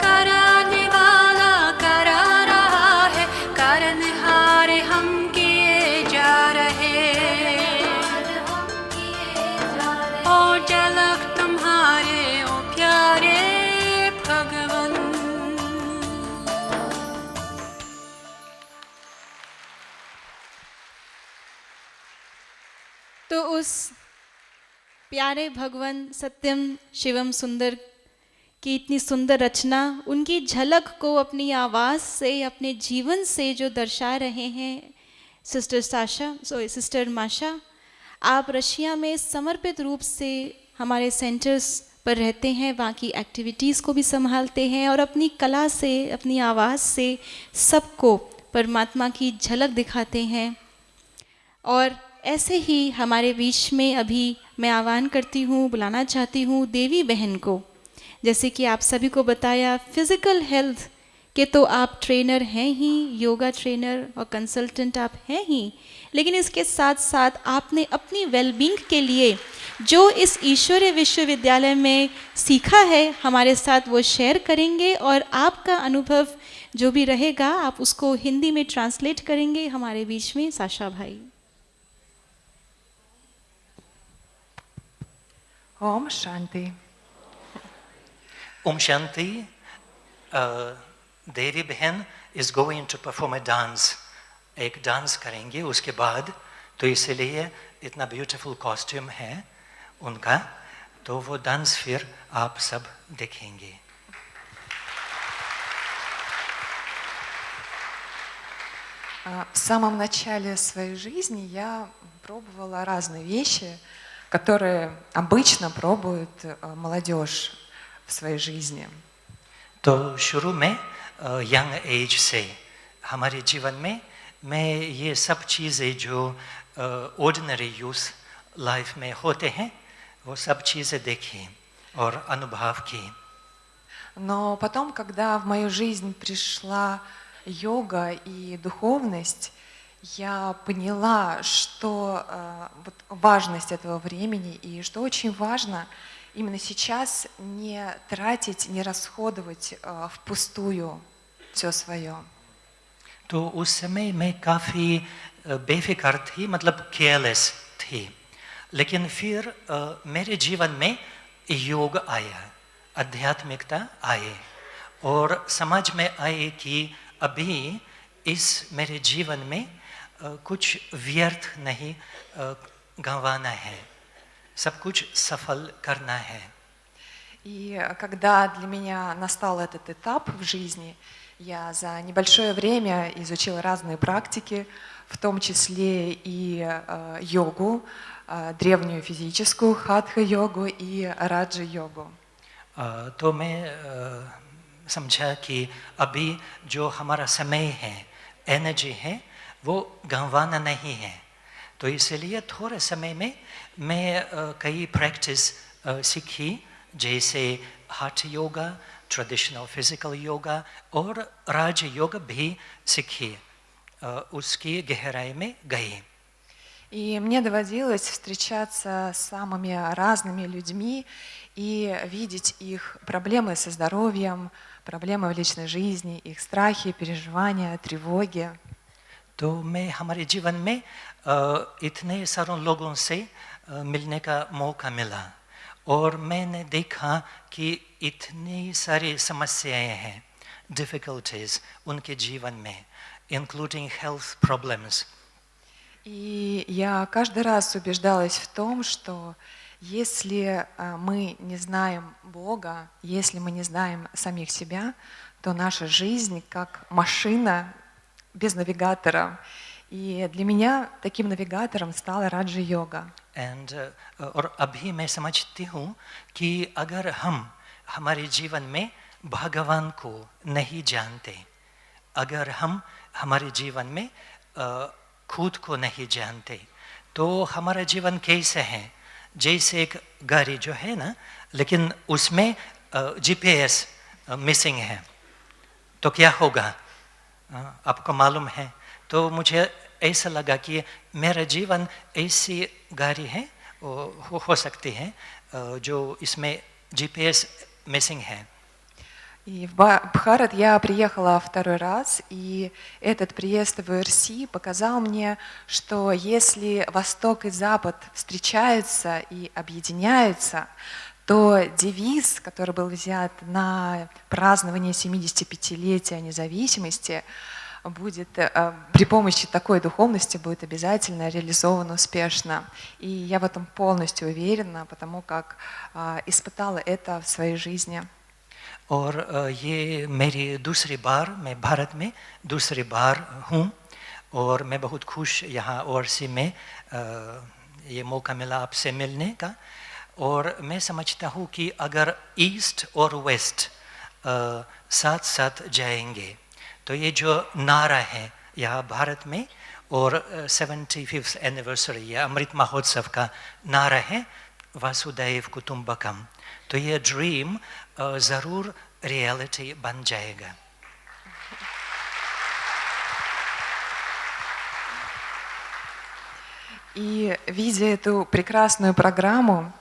कराने वाला करा रहा है, कारणहार हम किए जा रहे, ओ झलक तुम्हारे ओ प्यारे भगवन। तो उस प्यारे भगवान सत्यम शिवम सुंदर की इतनी सुंदर रचना, उनकी झलक को अपनी आवाज़ से, अपने जीवन से जो दर्शा रहे हैं सिस्टर माशा, आप रशिया में समर्पित रूप से हमारे सेंटर्स पर रहते हैं, वहाँ की एक्टिविटीज़ को भी संभालते हैं और अपनी कला से, अपनी आवाज़ से सबको परमात्मा की झलक दिखाते हैं। और ऐसे ही हमारे बीच में अभी मैं आह्वान करती हूँ, बुलाना चाहती हूँ देवी बहन को। जैसे कि आप सभी को बताया, फिज़िकल हेल्थ के तो आप ट्रेनर हैं ही, योगा ट्रेनर और कंसल्टेंट आप हैं ही, लेकिन इसके साथ साथ आपने अपनी वेलबींग के लिए जो इस ईश्वरीय विश्वविद्यालय में सीखा है हमारे साथ वो शेयर करेंगे, और आपका अनुभव जो भी रहेगा आप उसको हिंदी में ट्रांसलेट करेंगे हमारे बीच में साशा भाई। Om Shanti. Om Shanti. देवी बहन is going to perform a dance. एक डांस करेंगे उसके बाद, तो इसलिए इतना ब्यूटीफुल कॉस्ट्यूम है उनका, तो वो डांस फिर आप सब देखेंगे। В самом начале своей жизни я пробовала разные вещи, которые обычно пробует молодежь в своей жизни. तो शुरू में यंग एज से हमारे जीवन में मैं ये सब चीज़ें जो ऑर्डिनरी यूज़ लाइफ में होते हैं वो सब चीज़ें देखी और अनुभव की। Но потом, когда в мою жизнь пришла йога и духовность, я поняла, что вот важность этого времени и что очень важно именно сейчас не тратить, не расходовать впустую все свое. तो उस समय मैं काफ़ी बेफिक्र थी, मतलब केयरलेस थी, लेकिन फिर मेरे जीवन में योग आया, आध्यात्मिकता आए और समझ में आए कि अभी इस मेरे जीवन में कुछ व्यर्थ नहीं गंवाना है, सब कुछ सफल करना है। И когда для меня настал этот этап в жизни, я за небольшое время изучила разные практики, в том числе и йогу, древнюю физическую хатха-йогу и раджа-йогу. तो मैं समझा कि अभी जो हमारा समय है, एनर्जी है, वो गंवाना नहीं है, तो इसलिए थोड़े समय में मैं कई प्रैक्टिस सीखी, जैसे हाथ योगा, ट्रेडिशनल फिजिकल योगा और राज योग भी सीखी, उसकी गहराई में गई। И мне доводилось встречаться с самыми разными людьми и видеть их проблемы со здоровьем, проблемы в личной жизни, их страхи, переживания, тревоги. तो मैं हमारे जीवन में इतने सारे लोगों से मिलने का मौका मिला और मैंने देखा कि इतनी सारी समस्याएं हैं, डिफिकल्टीज उनके जीवन में, इंक्लूडिंग हेल्थ प्रॉब्लम्स। И я каждый раз убеждалась в том, что если мы не знаем Бога, если мы не знаем самих себя, то наша жизнь как машина без навигатора. И для меня таким навигатором стала раджа-йога. और अभी मैं समझती हूँ कि अगर हम हमारे जीवन में भगवान को नहीं जानते, अगर हम हमारे जीवन में खुद को नहीं जानते, तो हमारा जीवन कैसे है? जैसे एक गाड़ी जो है ना, लेकिन उसमें GPS मिसिंग है, तो क्या होगा? आपको मालूम है? तो मुझे ऐसा लगा कि मेरा जीवन ऐसी गाड़ी है हो सकती है जो इसमें GPS मिसिंग है. И в Бхарат я приехала второй раз, и этот приезд в ИРСИ показал мне, что если Восток и Запад встречаются и объединяются, то девиз, который был взят на празднование 75-летия независимости, будет при помощи такой духовности будет обязательно реализован успешно. И я в этом полностью уверена, потому как испытала это в своей жизни. और ये मेरी दूसरी बार मैं भारत में दूसरी बार हूँ और मैं बहुत खुश यहाँ ओरसी में ये मौका मिला आपसे मिलने का. और मैं समझता हूँ कि अगर ईस्ट और वेस्ट साथ साथ जाएंगे तो ये जो नारा है यहाँ भारत में और 75th एनिवर्सरी या अमृत महोत्सव का नारा है वासुदैव कुटुंबकम, तो ये ड्रीम ज़रूर रियलिटी बन जाएगा. И видя эту прекрасную программу,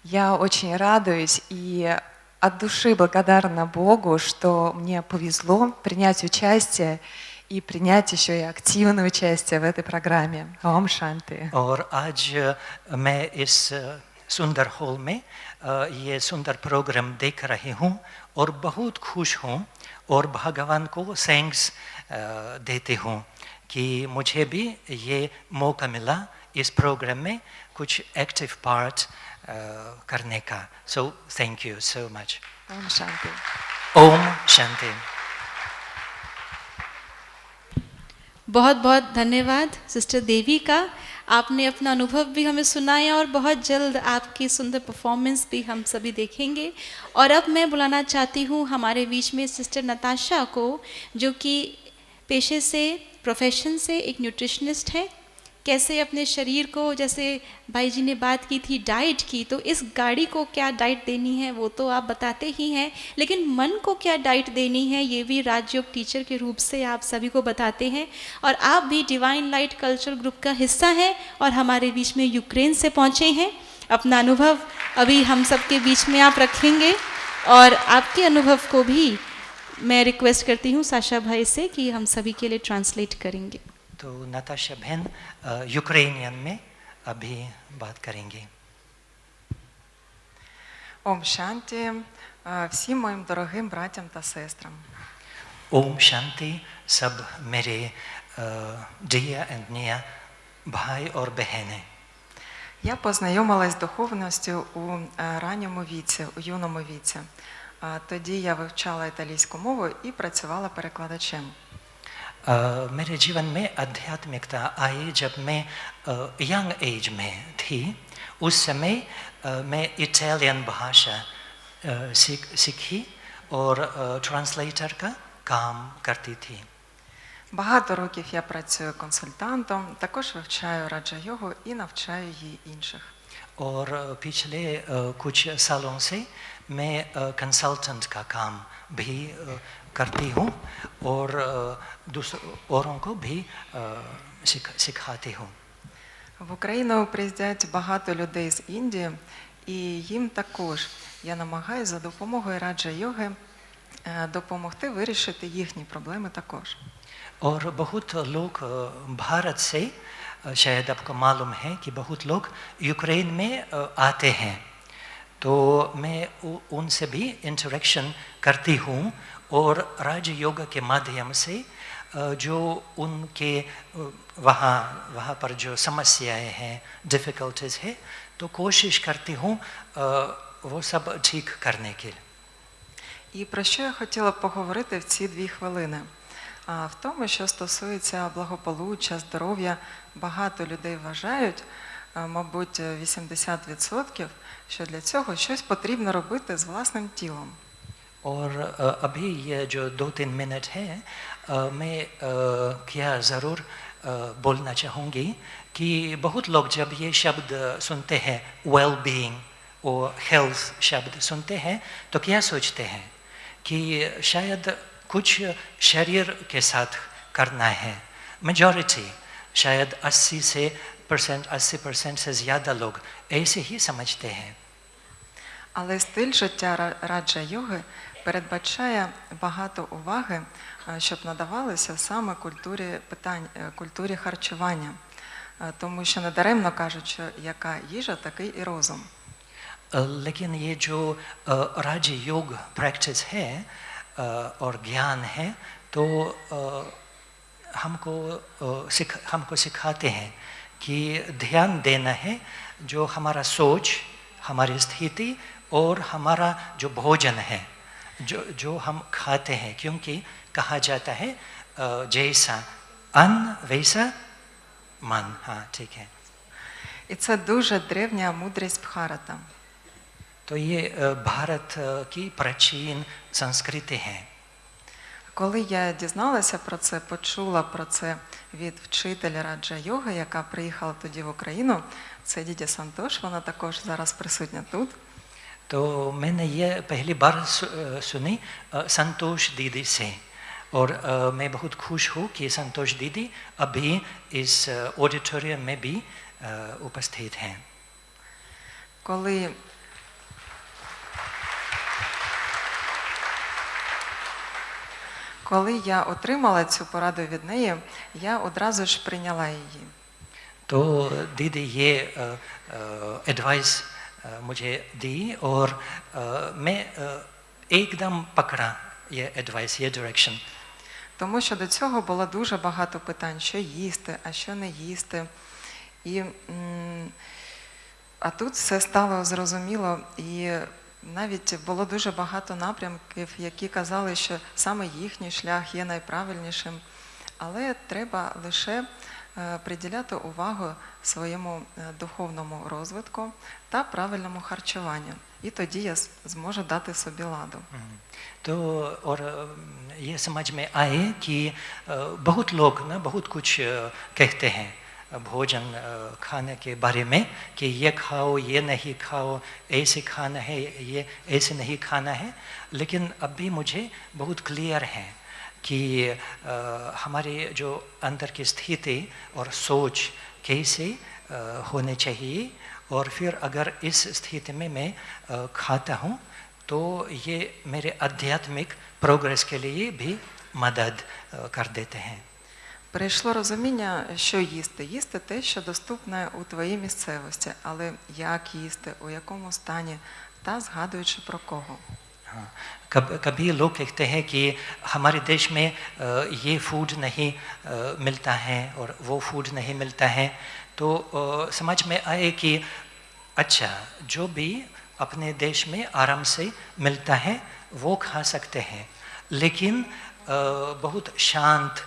я очень радуюсь и от души благодарна Богу, что мне повезло принять участие и принять еще и активное участие в этой программе. Ом Шанти. और आज मैं इस सुंदर हॉल में ये सुंदर प्रोग्राम देख रही हूँ और बहुत खुश हूँ और भगवान को थैंक्स देती हूँ कि मुझे भी ये मौका मिला इस प्रोग्राम में कुछ एक्टिव पार्ट करने का. So thank you so much. Ом Шанти. Om Shanti. बहुत बहुत धन्यवाद सिस्टर देवी का. आपने अपना अनुभव भी हमें सुनाया और बहुत जल्द आपकी सुंदर परफॉर्मेंस भी हम सभी देखेंगे. और अब मैं बुलाना चाहती हूँ हमारे बीच में सिस्टर नताशा को, जो कि पेशे से प्रोफेशन से एक न्यूट्रिशनिस्ट है. कैसे अपने शरीर को, जैसे भाई जी ने बात की थी डाइट की, तो इस गाड़ी को क्या डाइट देनी है वो तो आप बताते ही हैं, लेकिन मन को क्या डाइट देनी है ये भी राजयोग टीचर के रूप से आप सभी को बताते हैं. और आप भी डिवाइन लाइट कल्चर ग्रुप का हिस्सा हैं और हमारे बीच में यूक्रेन से पहुँचे हैं. अपना अनुभव अभी हम सबके बीच में आप रखेंगे और आपके अनुभव को भी मैं रिक्वेस्ट करती हूँ साशा भाई से कि हम सभी के लिए ट्रांसलेट करेंगे. तो नताशा बहन यूक्रेनियन में अभी बात करेंगे. Ом Шанти всім моїм дорогим братям та сестрам. ओम शांति सब मेरे डियर एंड नियर भाई और बहनें. Я познайомилась з духовністю у ранньому віці, у юному віці. Тоді я вивчала італійську мову і працювала перекладачем. मेरे जीवन में आध्यात्मिकता आई जब मैं यंग एज में थी. उस समय मैं इटालियन भाषा सीखी और ट्रांसलेटर का काम करती थी. Багато років я працюю консультантом, також вивчаю раджа-йогу і навчаю її інших. और पिछले कुछ सालों से मैं कंसल्टेंट का काम भी करती हूँ और औरों को भी सिखाती हूँ. В Україну приїздять багато людей з Індії, і їм також я намагаюся за допомогою раджа-йоги допомогти вирішити їхні проблеми також. और बहुत लोग भारत से शायद आपको मालूम है कि बहुत लोग यूक्रेन में आते हैं, तो मैं उनसे भी इंटरेक्शन करती हूँ और राजयोग के माध्यम से जो उनके वहाँ पर जो समस्याएं हैं, डिफ़िकल्टीज़ है, तो कोशिश करती हूँ वो सब ठीक करने के लिए. І про що я хотіла б поговорити в ці 2 хвилини? В тому, що стосується благополуччя, здоров'я, багато людей вважають, мабуть, 80%, що для цього щось потрібно робити з власним тілом. और अभी ये जो 2-3 मिनट है मैं क्या ज़रूर बोलना चाहूँगी कि बहुत लोग जब ये शब्द सुनते हैं वेल बीइंग और हेल्थ शब्द सुनते हैं तो क्या सोचते हैं कि शायद कुछ शरीर के साथ करना है. मेजॉरिटी शायद 80% से ज़्यादा लोग ऐसे ही समझते हैं. Але стиль життя раджа йоги передбачає багато уваги, щоб надавалося саме культурі харчування. Тому що недаремно кажуть, що яка їжа, такий і розум. लेकिन ये जो राज योग प्रैक्टिस है और ज्ञान है तो हमको सिखाते हैं कि ध्यान देना है जो हमारा सोच, हमारी स्थिति और हमारा जो भोजन है, जो हम खाते हैं, क्योंकि कहा जाता है जैसा अन्न वैसा मन. हाँ, ठीक है. І це дуже древня мудрість Бхарата. तो ये भारत की प्राचीन संस्कृति है. Коли я дізналася про це, почула про це від вчителя раджа йоги, яка приїхала тоді в Україну, це Дідя Сантош, вона також зараз присутня тут. तो मैंने ये पहली बार सुनी संतोष दीदी से और मैं बहुत खुश हूँ कि संतोष दीदी अभी इस ऑडिटोरियम में भी उपस्थित हैं. Коли я отримала цю пораду від неї, я одразу ж прийняла її. तो दीदी ये एडवाइस मुझे दी और मैं एकदम पकड़ा ये एडवाइस, ये डायरेक्शन. Тому що до цього було дуже багато питань, що їсти, а що не їсти. А тут все стало зрозуміло, і навіть було дуже багато напрямків, які казали, що саме їхній шлях є найправильнішим. Але треба лише приділяти увагу своєму духовному розвитку та правильному харчуванню. І тоді я зможу дати собі ладу. तो और ये समझ में आए कि बहुत लोग ना बहुत कुछ कहते हैं भोजन खाने के बारे में कि ये खाओ, ये नहीं खाओ, ऐसे खाना है, ये ऐसे नहीं खाना है. लेकिन अभी मुझे बहुत क्लियर है कि हमारे जो अंदर की स्थिति और सोच कैसे होने चाहिए और फिर अगर इस स्थिति में मैं खाता हूँ तो ये मेरे आध्यात्मिक प्रोग्रेस के लिए भी मदद कर देते हैं. Прийшло розуміння, що їсти. Їсти те, що доступне у твоїй місцевості, але як їсти, у якому стані, та згадуючи про кого. कभी लोग कहते हैं कि हमारे देश में ये फूड नहीं मिलता है और वो फूड नहीं मिलता है, तो समझ में आए कि अच्छा जो भी अपने देश में आराम से मिलता है वो खा सकते हैं, लेकिन बहुत शांत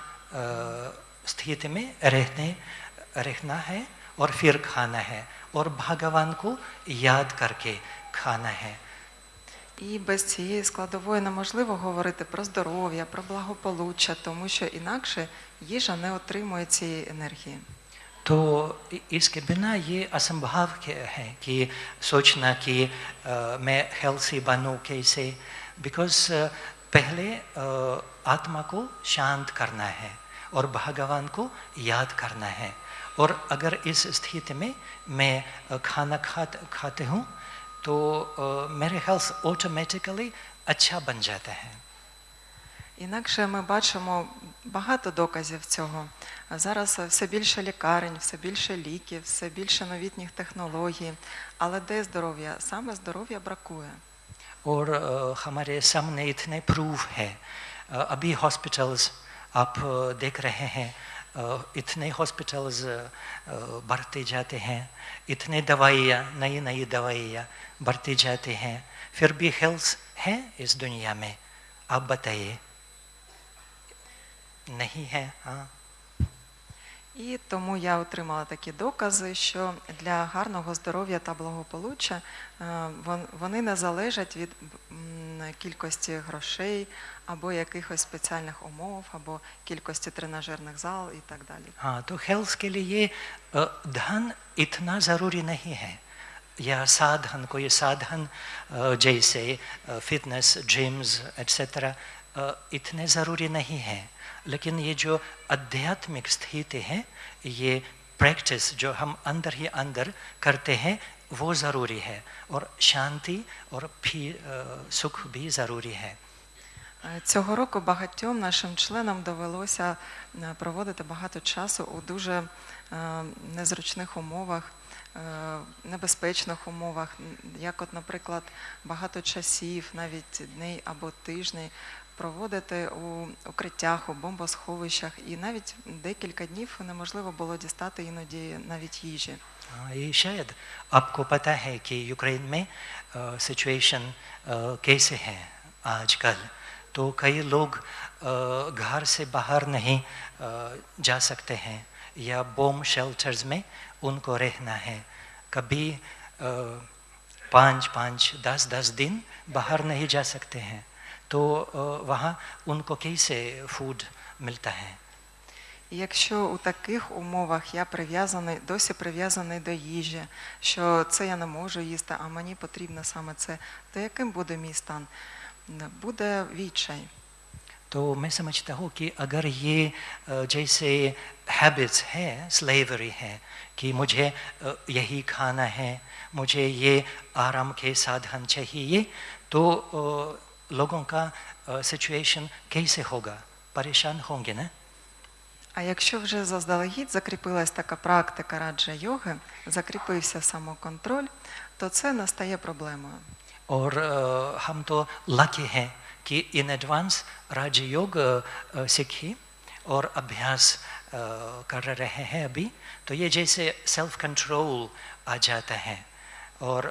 स्थिति में रहना है और फिर खाना है और भगवान को याद करके खाना है. І без цієї складової неможливо говорити про здоров'я, про благополуччя, тому що інакше їжа не отримує цієї енергії. तो इसके बिना ये असंभव है कि सोचना कि मैं हेल्थी बनूं कैसे, बिकॉज पहले आत्मा को शांत करना है और भगवान को याद करना है. और अगर इस स्थिति में मैं खाना खाते हूँ तो मेरे हेल्थ ऑटोमेटिकली अच्छा बन जाता है. Інакше ми бачимо багато доказів цього. Зараз все більше лікарень, все більше ліків, все більше новітніх технологій. Але де здоров'я? Саме здоров'я бракує. और हमारे सामने इतने प्रूफ है. अभी हॉस्पिटल्स आप देख रहे हैं इतने हॉस्पिटल्स बढ़ते जाते हैं, इतने दवाइयाँ, नई नई दवाइयाँ बढ़ती जाती हैं, फिर भी हेल्थ है इस दुनिया में? आप बताइए, नहीं है? हाँ. І тому я отримала такі докази, що для гарного здоров'я та благополуччя вони не залежать від кількості грошей або якихось спеціальних умов, або кількості тренажерних зал і так далі. हाँ, तो हेल्थ के लिए धन इतना ज़रूरी नहीं है, या साधन, कोई साधन जैसे फिटनेस जिम्स एट्सेट्रा इतने ज़रूरी नहीं है, लेकिन ये जो आध्यात्मिक स्थिति है, ये प्रैक्टिस जो हम अंदर ही अंदर करते हैं वो ज़रूरी है, और शांति और भी सुख भी ज़रूरी है. Цього року багатьом нашим членам довелося проводити багато часу у дуже незручних умовах, небезпечних умовах, як от, наприклад, багато часів, навіть днів або тижні, проводити у укриттях, у бомбосховищах, і навіть декілька днів неможливо було дістати іноді навіть їжі. ये शायद आपको पता है कि यूक्रेन में सिचुएशन कैसे है आजकल, तो कई लोग घर से बाहर नहीं जा सकते हैं, या बॉम्ब शेल्टर्स में उनको रहना है. कभी 5-10 दिन बाहर नहीं जा सकते हैं, तो वहाँ उनको कैसे फूड मिलता है? І якщо у таких умовах я досі прив'язаний до їжі, що це я не можу їсти, а мені потрібно саме це, то яким буде мій стан? Буде відчай. तो मैं समझता हूँ कि अगर ये जैसे हैबिट्स है, स्लेवरी है, कि मुझे यही खाना है, मुझे ये आराम के साधन चाहिए, तो लोगों का सिचुएशन कैसे होगा? परेशान होंगे ना? А якщо вже заздалегідь закріпилась така практика раджа-йоги, закріпився самоконтроль, то це не стає проблемою. और हम तो लकी हैं कि इन एडवांस राजयोग सीखी और अभ्यास कर रहे हैं अभी, तो ये जैसे सेल्फ कंट्रोल आ जाता है, और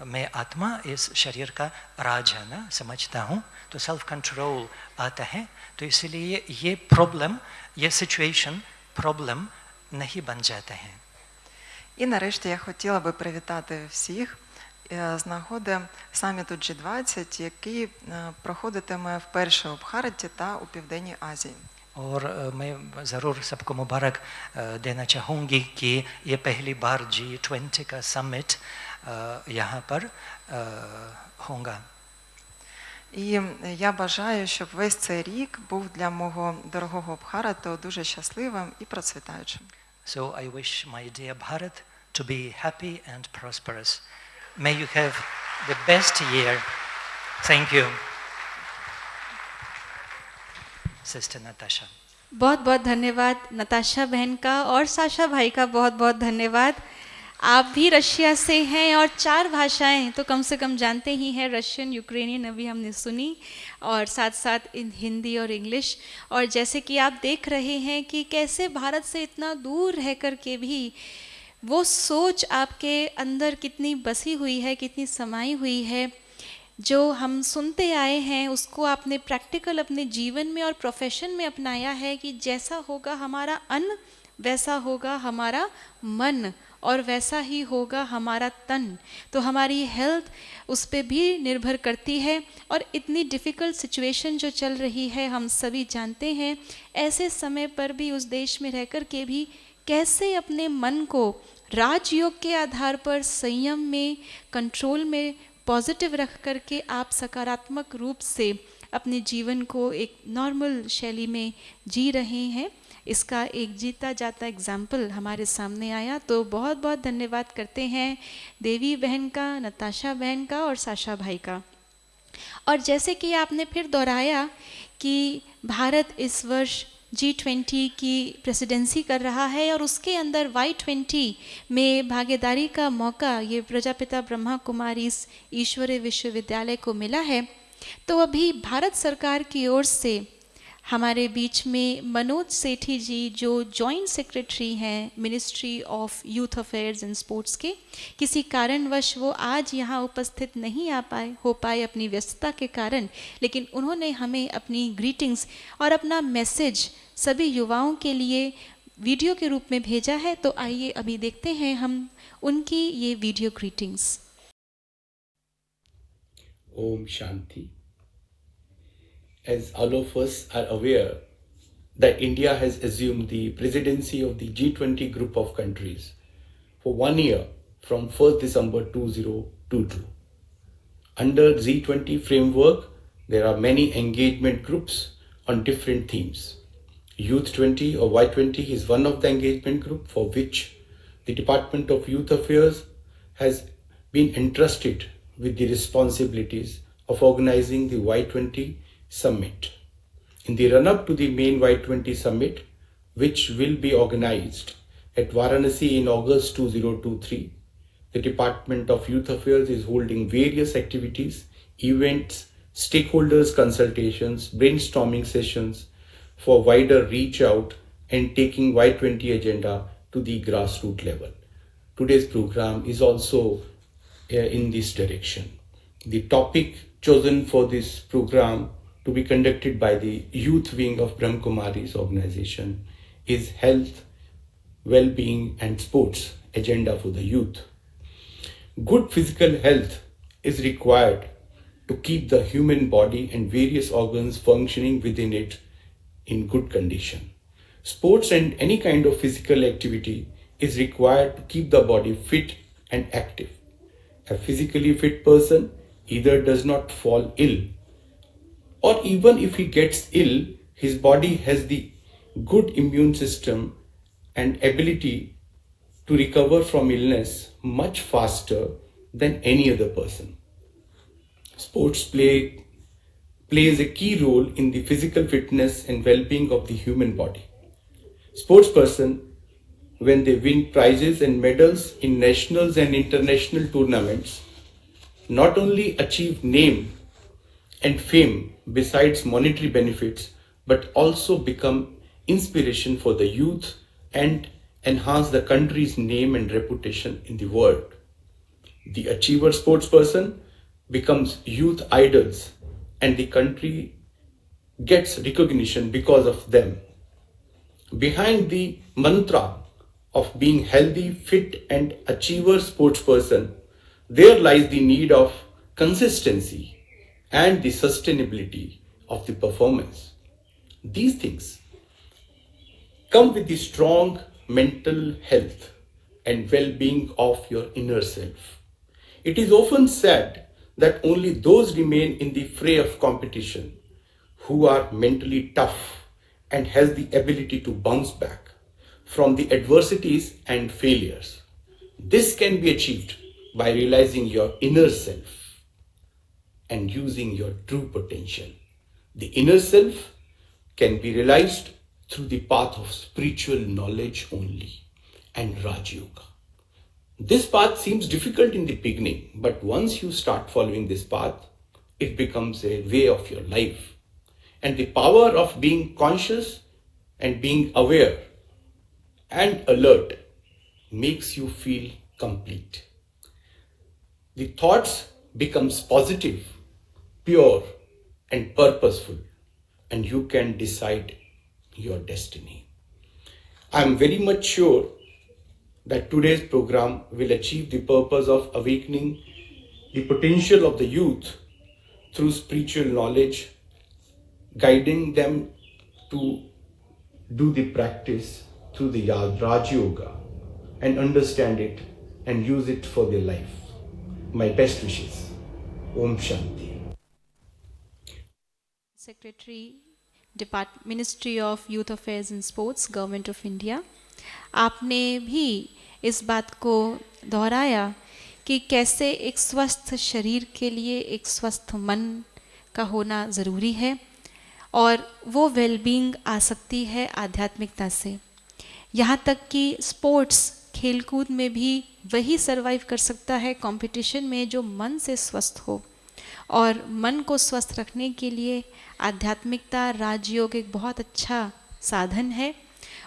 मैं आत्मा इस शरीर का राज है ना, समझता हूँ, तो सेल्फ कंट्रोल आता है, तो इसलिए ये प्रॉब्लम, ये सिचुएशन प्रॉब्लम नहीं बन जाते हैं. І нарешті я хотіла би привітати всіх з нагоди саміту G20, який проходитиме вперше у Бхараті та у Південній Азії. और मैं ज़रूर सबको मुबारक देना चाहूँगी कि ये पहली बार G20 का समिट यहाँ पर होगा. І я бажаю, щоб весь цей рік був для мого дорогого Бхарату дуже щасливим і процвітаючим. So I wish my dear Bharat to be happy and prosperous. May you have the best year. Thank you. Sister Natasha. बहुत बहुत धन्यवाद नताशा बहन का, और साशा भाई का बहुत बहुत धन्यवाद. आप भी रशिया से हैं और 4 भाषाएं तो कम से कम जानते ही हैं, रशियन, यूक्रेनियन अभी हमने सुनी, और साथ साथ हिंदी और इंग्लिश. और जैसे कि आप देख रहे हैं कि कैसे भारत से इतना दूर रह कर के भी वो सोच आपके अंदर कितनी बसी हुई है, कितनी समाई हुई है, जो हम सुनते आए हैं उसको आपने प्रैक्टिकल अपने जीवन में और प्रोफेशन में अपनाया है कि जैसा होगा हमारा अन्न वैसा होगा हमारा मन, और वैसा ही होगा हमारा तन. तो हमारी हेल्थ उस पर भी निर्भर करती है. और इतनी डिफ़िकल्ट सिचुएशन जो चल रही है हम सभी जानते हैं, ऐसे समय पर भी उस देश में रह कर के भी कैसे अपने मन को राजयोग के आधार पर संयम में, कंट्रोल में, पॉजिटिव रख करके आप सकारात्मक रूप से अपने जीवन को एक नॉर्मल शैली में जी रहे हैं, इसका एक जीता जाता एग्जाम्पल हमारे सामने आया. तो बहुत बहुत धन्यवाद करते हैं देवी बहन का, नताशा बहन का और साशा भाई का. और जैसे कि आपने फिर दोहराया कि भारत इस वर्ष G20 की प्रेसिडेंसी कर रहा है, और उसके अंदर Y20 में भागीदारी का मौका ये प्रजापिता ब्रह्मा कुमारी ईश्वरीय विश्वविद्यालय को मिला है. तो अभी भारत सरकार की ओर से हमारे बीच में मनोज सेठी जी जो जॉइंट सेक्रेटरी हैं ministry of youth affairs and sports के, किसी कारणवश वो आज यहाँ उपस्थित नहीं हो पाए अपनी व्यस्तता के कारण, लेकिन उन्होंने हमें अपनी ग्रीटिंग्स और अपना मैसेज सभी युवाओं के लिए वीडियो के रूप में भेजा है। तो आइए अभी देखते हैं हम उनकी ये video greetings. Om Shanti. As all of us are aware that India has assumed the presidency of the G20 group of countries for 1 year from 1st December 2022. Under G20 framework, there are many engagement groups on different themes. Youth 20 or Y20 is one of the engagement group for which the Department of Youth Affairs has been entrusted with the responsibilities of organizing the Y20 summit. In the run-up to the main Y20 summit, which will be organized at Varanasi in August 2023, the Department of Youth Affairs is holding various activities, events, stakeholders consultations, brainstorming sessions for wider reach out and taking Y20 agenda to the grassroots level. Today's program is also in this direction. The topic chosen for this program to be conducted by the youth wing of Brahm Kumari's organization is health, well-being and sports agenda for the youth. Good physical health is required to keep the human body and various organs functioning within it in good condition. Sports and any kind of physical activity is required to keep the body fit and active. A physically fit person either does not fall ill, or even if he gets ill, his body has the good immune system and ability to recover from illness much faster than any other person. Sports plays a key role in the physical fitness and well-being of the human body. Sports person, when they win prizes and medals in nationals and international tournaments, not only achieve name and fame besides monetary benefits, but also become inspiration for the youth and enhance the country's name and reputation in the world. The achiever sports person becomes youth idols and the country gets recognition because of them. Behind the mantra of being healthy, fit and achiever sports person, there lies the need of consistency and the sustainability of the performance. These things come with the strong mental health and well-being of your inner self. It is often said that only those remain in the fray of competition who are mentally tough and has the ability to bounce back from the adversities and failures. This can be achieved by realizing your inner self and using your true potential. The inner self can be realized through the path of spiritual knowledge only and Raj Yoga. This path seems difficult in the beginning, but once you start following this path, it becomes a way of your life. And the power of being conscious and being aware and alert makes you feel complete. The thoughts becomes positive, pure and purposeful, and you can decide your destiny. I am very much sure that today's program will achieve the purpose of awakening the potential of the youth through spiritual knowledge, guiding them to do the practice through the Raj Yoga and understand it and use it for their life. My best wishes. Om Shanti. Secretary ministry of youth affairs and sports, government of India, आपने भी इस बात को दोहराया कि कैसे एक स्वस्थ शरीर के लिए एक स्वस्थ मन का होना ज़रूरी है और वो वेलबींग आ सकती है आध्यात्मिकता से। यहाँ तक कि स्पोर्ट्स खेलकूद में भी वही सरवाइव कर सकता है कंपटीशन में जो मन से स्वस्थ हो और मन को स्वस्थ रखने के लिए आध्यात्मिकता राजयोग एक बहुत अच्छा साधन है।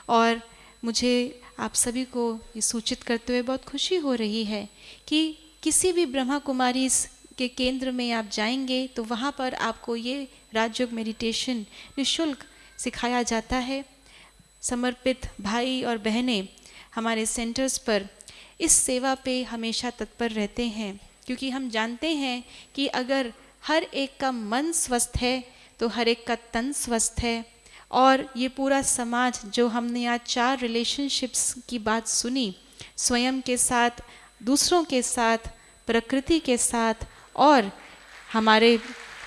और मुझे आप सभी को ये सूचित करते हुए बहुत खुशी हो रही है कि किसी भी ब्रह्मा कुमारी के केंद्र में आप जाएंगे तो वहाँ पर आपको ये राजयोग मेडिटेशन निःशुल्क सिखाया जाता है। समर्पित भाई और बहनें हमारे सेंटर्स पर इस सेवा पे हमेशा तत्पर रहते हैं, क्योंकि हम जानते हैं कि अगर हर एक का मन स्वस्थ है तो हर एक का तन स्वस्थ है। और ये पूरा समाज जो हमने आज 4 रिलेशनशिप्स की बात सुनी, स्वयं के साथ, दूसरों के साथ, प्रकृति के साथ और हमारे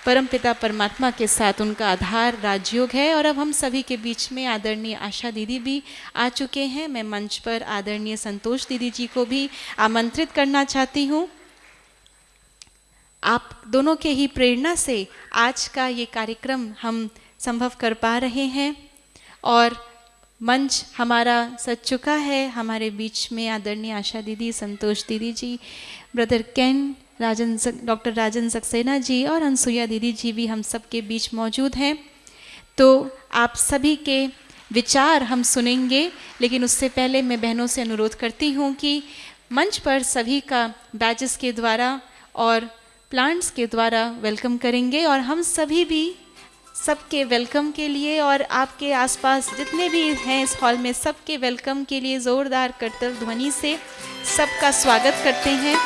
परमपिता परमात्मा के साथ, उनका आधार राजयोग है। और अब हम सभी के बीच में आदरणीय आशा दीदी भी आ चुके हैं। मैं मंच पर आदरणीय संतोष दीदी जी को भी आमंत्रित करना चाहती हूँ। आप दोनों के ही प्रेरणा से आज का ये कार्यक्रम हम संभव कर पा रहे हैं और मंच हमारा सज चुका है। हमारे बीच में आदरणीय आशा दीदी, संतोष दीदी जी, ब्रदर केन, डॉक्टर राजन सक्सेना जी और अनसुईया दीदी जी भी हम सब के बीच मौजूद हैं। तो आप सभी के विचार हम सुनेंगे, लेकिन उससे पहले मैं बहनों से अनुरोध करती हूँ कि मंच पर सभी का बैचेस के द्वारा और प्लांट्स के द्वारा वेलकम करेंगे। और हम सभी भी सबके वेलकम के लिए और आपके आसपास जितने भी हैं इस हॉल में, सबके वेलकम के लिए ज़ोरदार करतल ध्वनि से सबका स्वागत करते हैं।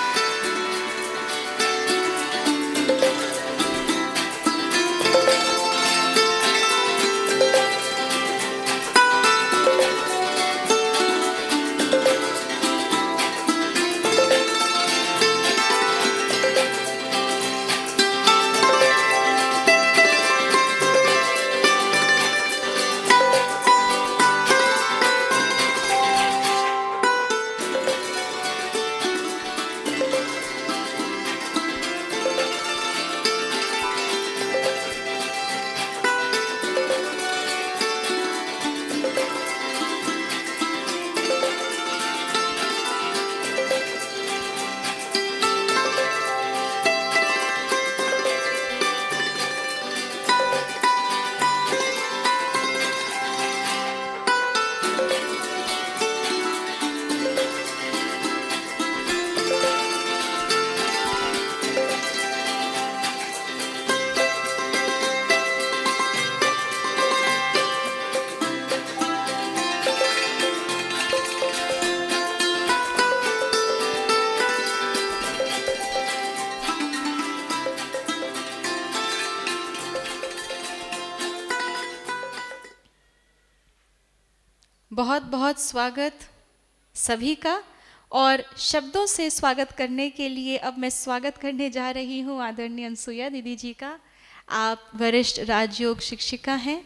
बहुत बहुत स्वागत सभी का। और शब्दों से स्वागत करने के लिए अब मैं स्वागत करने जा रही हूँ आदरणीय अनसुईया दीदी जी का। आप वरिष्ठ राजयोग शिक्षिका हैं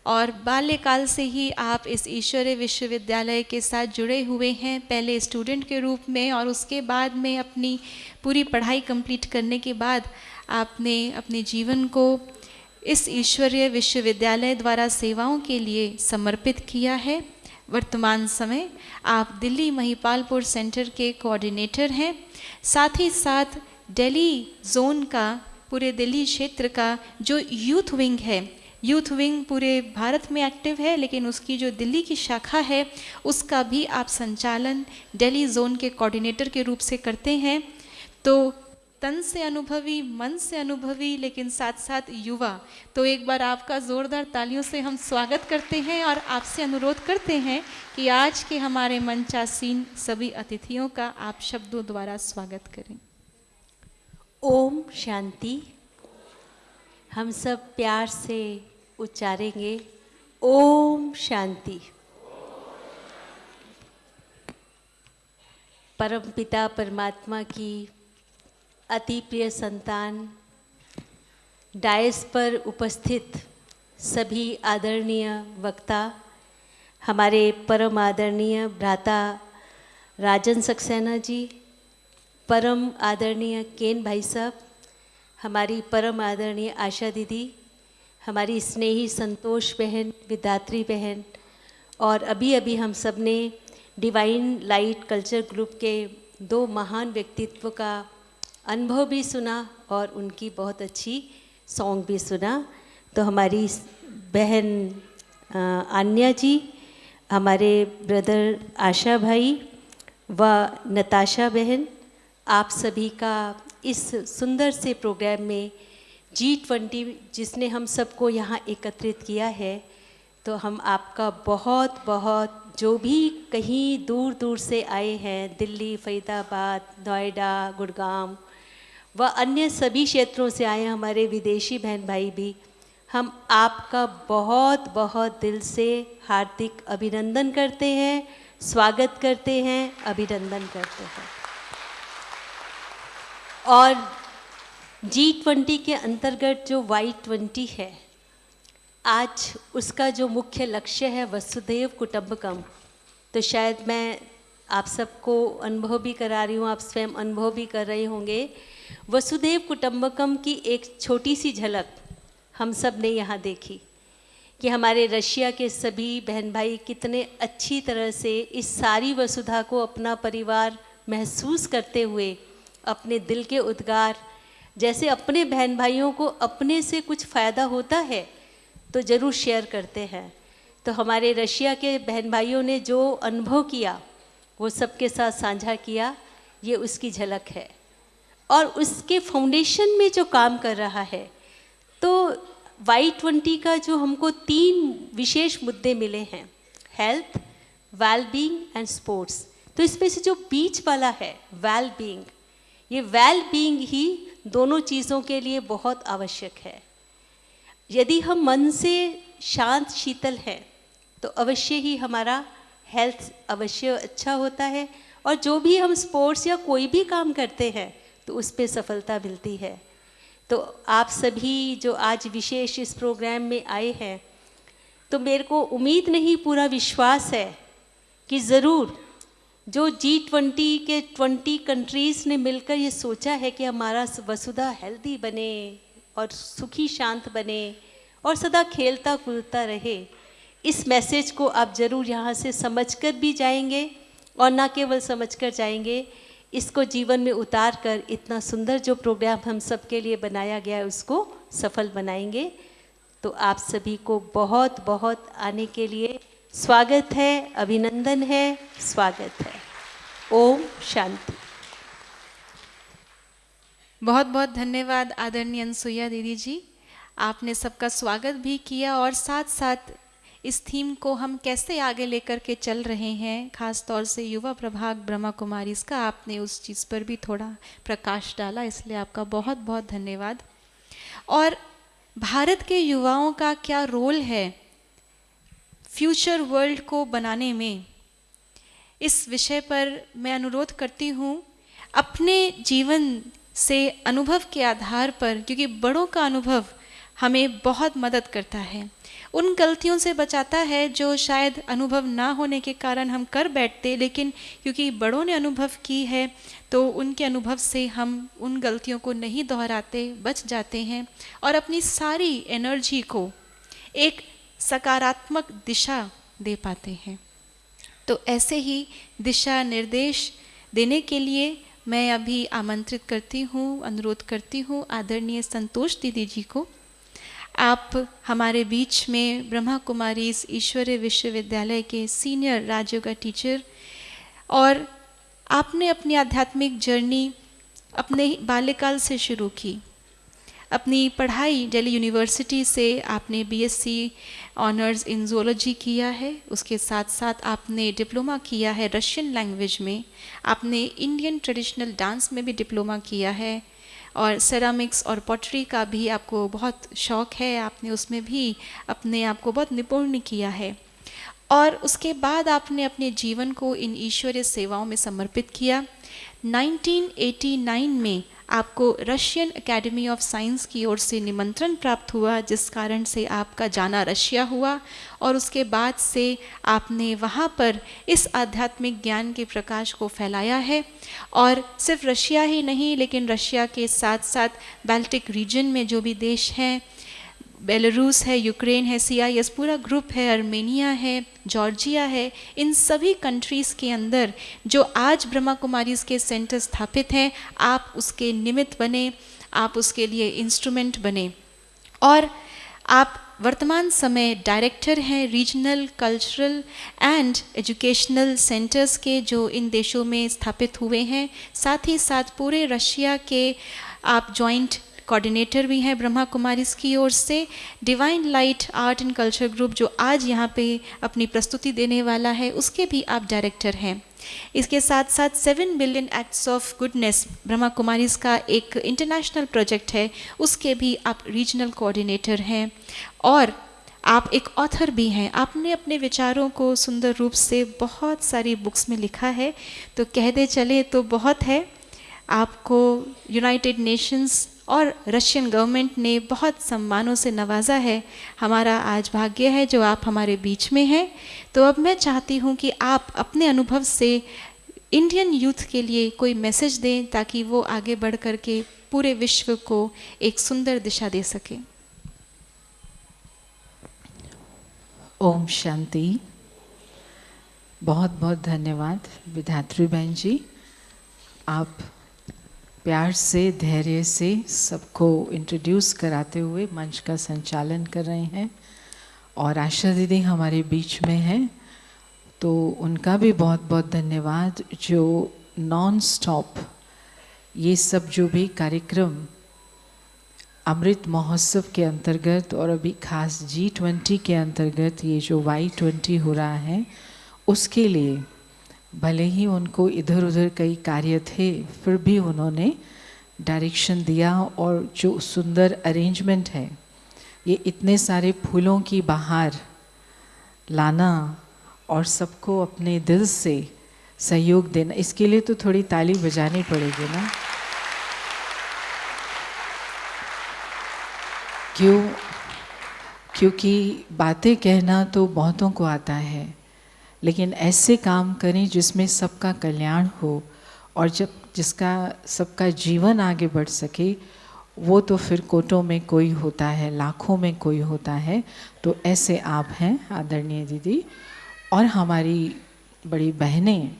और बाल्यकाल से ही आप इस ईश्वरीय विश्वविद्यालय के साथ जुड़े हुए हैं, पहले स्टूडेंट के रूप में और उसके बाद में अपनी पूरी पढ़ाई कंप्लीट करने के बाद आपने अपने जीवन को इस ईश्वरीय विश्वविद्यालय द्वारा सेवाओं के लिए समर्पित किया है। वर्तमान समय आप दिल्ली महिपालपुर सेंटर के कोऑर्डिनेटर हैं, साथ ही साथ दिल्ली जोन का, पूरे दिल्ली क्षेत्र का जो यूथ विंग है, यूथ विंग पूरे भारत में एक्टिव है, लेकिन उसकी जो दिल्ली की शाखा है उसका भी आप संचालन दिल्ली जोन के कोऑर्डिनेटर के रूप से करते हैं। तो तन से अनुभवी, मन से अनुभवी, लेकिन साथ साथ युवा, तो एक बार आपका ज़ोरदार तालियों से हम स्वागत करते हैं और आपसे अनुरोध करते हैं कि आज के हमारे मंचासीन सभी अतिथियों का आप शब्दों द्वारा स्वागत करें। ओम शांति। हम सब प्यार से उच्चारेंगे, ओम शांति। परमपिता परमात्मा की अति प्रिय संतान, डायस पर उपस्थित सभी आदरणीय वक्ता, हमारे परम आदरणीय भ्राता राजन सक्सेना जी, परम आदरणीय केन भाई साहब, हमारी परम आदरणीय आशा दीदी, हमारी स्नेही संतोष बहन, विदात्री बहन, और अभी अभी हम सब ने डिवाइन लाइट कल्चर ग्रुप के 2 महान व्यक्तित्व का अनुभव भी सुना और उनकी बहुत अच्छी सॉन्ग भी सुना। तो हमारी बहन आन्या जी, हमारे ब्रदर आशा भाई व नताशा बहन, आप सभी का इस सुंदर से प्रोग्राम में G20 जिसने हम सबको यहाँ एकत्रित किया है, तो हम आपका बहुत बहुत, जो भी कहीं दूर दूर से आए हैं, दिल्ली, फरीदाबाद, नोएडा, गुड़गांव व अन्य सभी क्षेत्रों से आए हमारे विदेशी बहन भाई भी, हम आपका बहुत बहुत दिल से हार्दिक अभिनंदन करते हैं, स्वागत करते हैं, अभिनंदन करते हैं। और G20 के अंतर्गत जो Y20 है, आज उसका जो मुख्य लक्ष्य है वसुधैव कुटुंबकम, तो शायद मैं आप सबको अनुभव भी करा रही हूँ, आप स्वयं अनुभव भी कर रहे होंगे। वसुधैव कुटुंबकम की एक छोटी सी झलक हम सब ने यहाँ देखी कि हमारे रशिया के सभी बहन भाई कितने अच्छी तरह से इस सारी वसुधा को अपना परिवार महसूस करते हुए अपने दिल के उद्गार, जैसे अपने बहन भाइयों को अपने से कुछ फ़ायदा होता है तो ज़रूर शेयर करते हैं। तो हमारे रशिया के बहन भाइयों ने जो अनुभव किया वो सबके साथ साझा किया, ये उसकी झलक है। और उसके फाउंडेशन में जो काम कर रहा है, तो Y20 का जो हमको 3 विशेष मुद्दे मिले हैं, हेल्थ, वेलबींग एंड स्पोर्ट्स। तो इसमें से जो बीच वाला है वेलबींग, ये वेलबींग ही दोनों चीज़ों के लिए बहुत आवश्यक है। यदि हम मन से शांत शीतल हैं तो अवश्य ही हमारा हेल्थ अवश्य अच्छा होता है, और जो भी हम स्पोर्ट्स या कोई भी काम करते हैं तो उस पर सफलता मिलती है। तो आप सभी जो आज विशेष इस प्रोग्राम में आए हैं, तो मेरे को उम्मीद नहीं, पूरा विश्वास है कि ज़रूर जो G20 के 20 कंट्रीज़ ने मिलकर ये सोचा है कि हमारा वसुधा हेल्दी बने और सुखी शांत बने और सदा खेलता कूदता रहे, इस मैसेज को आप ज़रूर यहाँ से समझकर भी जाएंगे, और ना केवल समझकर जाएंगे, इसको जीवन में उतार कर इतना सुंदर जो प्रोग्राम हम सब के लिए बनाया गया है उसको सफल बनाएंगे। तो आप सभी को बहुत बहुत आने के लिए स्वागत है, अभिनंदन है, स्वागत है। ओम शांति। बहुत बहुत धन्यवाद आदरणीय अनसुईया दीदी जी, आपने सबका स्वागत भी किया और साथ साथ इस थीम को हम कैसे आगे लेकर के चल रहे हैं, खास तौर से युवा प्रभाग ब्रह्मा कुमारी, इसका आपने उस चीज़ पर भी थोड़ा प्रकाश डाला, इसलिए आपका बहुत बहुत धन्यवाद। और भारत के युवाओं का क्या रोल है फ्यूचर वर्ल्ड को बनाने में, इस विषय पर मैं अनुरोध करती हूँ अपने जीवन से अनुभव के आधार पर, क्योंकि बड़ों का अनुभव हमें बहुत मदद करता है, उन गलतियों से बचाता है जो शायद अनुभव ना होने के कारण हम कर बैठते, लेकिन क्योंकि बड़ों ने अनुभव की है तो उनके अनुभव से हम उन गलतियों को नहीं दोहराते, बच जाते हैं और अपनी सारी एनर्जी को एक सकारात्मक दिशा दे पाते हैं। तो ऐसे ही दिशा निर्देश देने के लिए मैं अभी आमंत्रित करती हूँ, अनुरोध करती हूँ आदरणीय संतोष दीदी जी को। आप हमारे बीच में ब्रह्मा कुमारी ईश्वरीय विश्वविद्यालय के सीनियर राजयोगा टीचर, और आपने अपनी आध्यात्मिक जर्नी अपने बाल्यकाल से शुरू की। अपनी पढ़ाई दिल्ली यूनिवर्सिटी से आपने बीएससी ऑनर्स इन ज़ूलॉजी किया है, उसके साथ साथ आपने डिप्लोमा किया है रशियन लैंग्वेज में, आपने इंडियन ट्रेडिशनल डांस में भी डिप्लोमा किया है, और सेरामिक्स और पॉटरी का भी आपको बहुत शौक़ है, आपने उसमें भी अपने आप को बहुत निपुण किया है। और उसके बाद आपने अपने जीवन को इन ईश्वरीय सेवाओं में समर्पित किया। 1989 में आपको रशियन एकेडमी ऑफ साइंस की ओर से निमंत्रण प्राप्त हुआ, जिस कारण से आपका जाना रशिया हुआ, और उसके बाद से आपने वहाँ पर इस आध्यात्मिक ज्ञान के प्रकाश को फैलाया है। और सिर्फ रशिया ही नहीं, लेकिन रशिया के साथ साथ बाल्टिक रीजन में जो भी देश हैं, बेलारूस है, यूक्रेन है, CIS पूरा ग्रुप है, अर्मेनिया है, जॉर्जिया है, इन सभी कंट्रीज़ के अंदर जो आज ब्रह्मा कुमारीज़ के सेंटर स्थापित हैं, आप उसके निमित्त बने, आप उसके लिए इंस्ट्रूमेंट बने और आप वर्तमान समय डायरेक्टर हैं regional cultural and educational centres के जो इन देशों में स्थापित हुए हैं। साथ ही साथ पूरे रशिया के आप जॉइंट कोऑर्डिनेटर भी हैं ब्रह्मा कुमारीज़ की ओर से। Divine light art and culture group जो आज यहाँ पे अपनी प्रस्तुति देने वाला है, उसके भी आप डायरेक्टर हैं। इसके साथ साथ 7 billion acts of goodness Brahma Kumaris का एक इंटरनेशनल प्रोजेक्ट है, उसके भी आप रीजनल कोऑर्डिनेटर हैं और आप एक ऑथर भी हैं। आपने अपने विचारों को सुंदर रूप से बहुत सारी बुक्स में लिखा है, तो कह दे चले तो बहुत है। आपको यूनाइटेड नेशंस और रशियन गवर्नमेंट ने बहुत सम्मानों से नवाजा है। हमारा आज भाग्य है जो आप हमारे बीच में हैं। तो अब मैं चाहती हूँ कि आप अपने अनुभव से इंडियन यूथ के लिए कोई मैसेज दें ताकि वो आगे बढ़ कर के पूरे विश्व को एक सुंदर दिशा दे सके। ओम शांति। बहुत बहुत धन्यवाद विधात्री बहन जी, आप प्यार से धैर्य से सबको इंट्रोड्यूस कराते हुए मंच का संचालन कर रहे हैं और आशा दीदी हमारे बीच में हैं, तो उनका भी बहुत बहुत धन्यवाद जो नॉन स्टॉप ये सब जो भी कार्यक्रम अमृत महोत्सव के अंतर्गत और अभी खास G20 के अंतर्गत ये जो Y20 हो रहा है उसके लिए, भले ही उनको इधर उधर कई कार्य थे फिर भी उन्होंने डायरेक्शन दिया और जो सुंदर अरेंजमेंट है, ये इतने सारे फूलों की बहार लाना और सबको अपने दिल से सहयोग देना, इसके लिए तो थोड़ी ताली बजानी पड़ेगी ना। क्योंकि बातें कहना तो बहुतों को आता है, लेकिन ऐसे काम करें जिसमें सबका कल्याण हो और जब जिसका सबका जीवन आगे बढ़ सके, वो तो फिर कोटों में कोई होता है, लाखों में कोई होता है। तो ऐसे आप हैं आदरणीय दीदी और हमारी बड़ी बहनें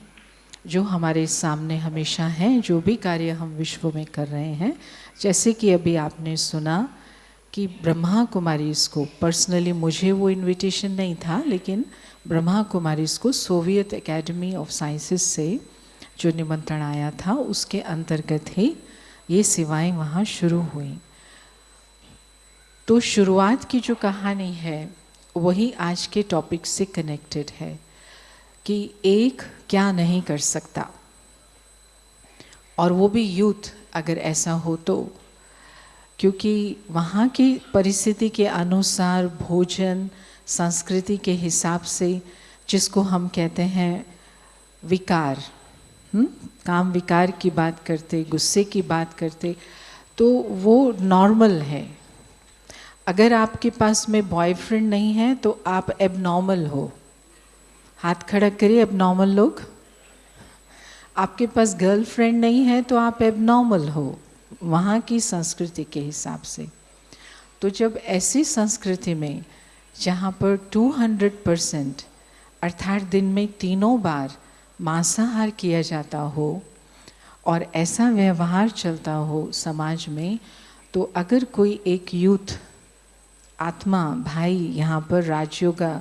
जो हमारे सामने हमेशा हैं, जो भी कार्य हम विश्व में कर रहे हैं। जैसे कि अभी आपने सुना कि ब्रह्मा कुमारीज़ को पर्सनली मुझे वो इनविटेशन नहीं था, लेकिन ब्रह्मा कुमारीज़ को सोवियत एकेडमी ऑफ साइंसेस से जो निमंत्रण आया था उसके अंतर्गत ही ये सेवाएं वहाँ शुरू हुई। तो शुरुआत की जो कहानी है वही आज के टॉपिक से कनेक्टेड है कि एक क्या नहीं कर सकता, और वो भी यूथ अगर ऐसा हो तो, क्योंकि वहाँ की परिस्थिति के अनुसार भोजन संस्कृति के हिसाब से जिसको हम कहते हैं विकार, काम विकार की बात करते, गुस्से की बात करते, तो वो नॉर्मल है। अगर आपके पास में बॉयफ्रेंड नहीं है तो आप एबनॉर्मल हो। हाथ खड़ा करिए एबनॉर्मल लोग। आपके पास गर्लफ्रेंड नहीं है तो आप एबनॉर्मल हो वहाँ की संस्कृति के हिसाब से। तो जब ऐसी संस्कृति में जहाँ पर 200% अर्थात दिन में 3 बार मांसाहार किया जाता हो और ऐसा व्यवहार चलता हो समाज में, तो अगर कोई एक यूथ आत्मा भाई यहाँ पर राजयोग का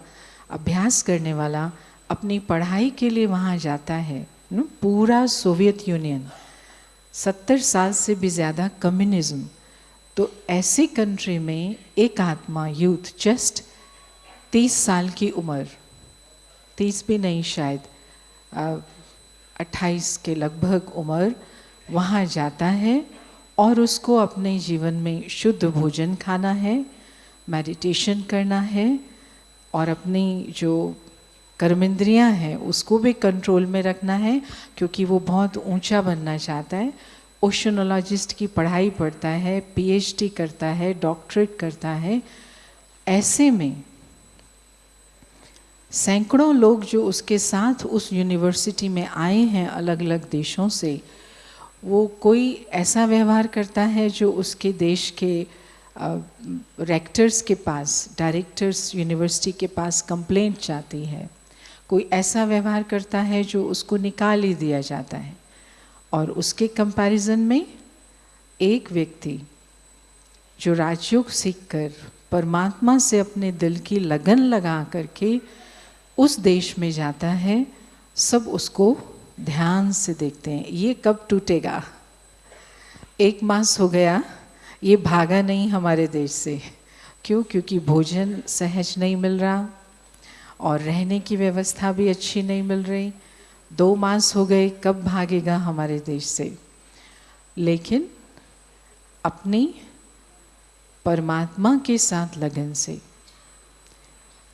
अभ्यास करने वाला अपनी पढ़ाई के लिए वहाँ जाता है, पूरा सोवियत यूनियन 70 साल से भी ज़्यादा कम्युनिज्म, तो ऐसी कंट्री में एक आत्मा यूथ जस्ट 30 साल की उम्र, 30 भी नहीं शायद 28 के लगभग उम्र वहाँ जाता है और उसको अपने जीवन में शुद्ध भोजन खाना है, मेडिटेशन करना है और अपनी जो कर्मेंद्रियाँ हैं उसको भी कंट्रोल में रखना है, क्योंकि वो बहुत ऊंचा बनना चाहता है। ओशनोलॉजिस्ट की पढ़ाई पढ़ता है, PhD करता है, डॉक्टरेट करता है। ऐसे में सैकड़ों लोग जो उसके साथ उस यूनिवर्सिटी में आए हैं अलग अलग देशों से, वो कोई ऐसा व्यवहार करता है जो उसके देश के रेक्टर्स के पास, डायरेक्टर्स यूनिवर्सिटी के पास कंप्लेंट जाती है, कोई ऐसा व्यवहार करता है जो उसको निकाल ही दिया जाता है, और उसके कंपैरिजन में एक व्यक्ति जो राजयोग सीखकर परमात्मा से अपने दिल की लगन लगा करके उस देश में जाता है, सब उसको ध्यान से देखते हैं, ये कब टूटेगा। 1 मास हो गया, ये भागा नहीं हमारे देश से। क्यों? क्योंकि भोजन सहज नहीं मिल रहा और रहने की व्यवस्था भी अच्छी नहीं मिल रही। 2 मास हो गए, कब भागेगा हमारे देश से। लेकिन अपनी परमात्मा के साथ लगन से,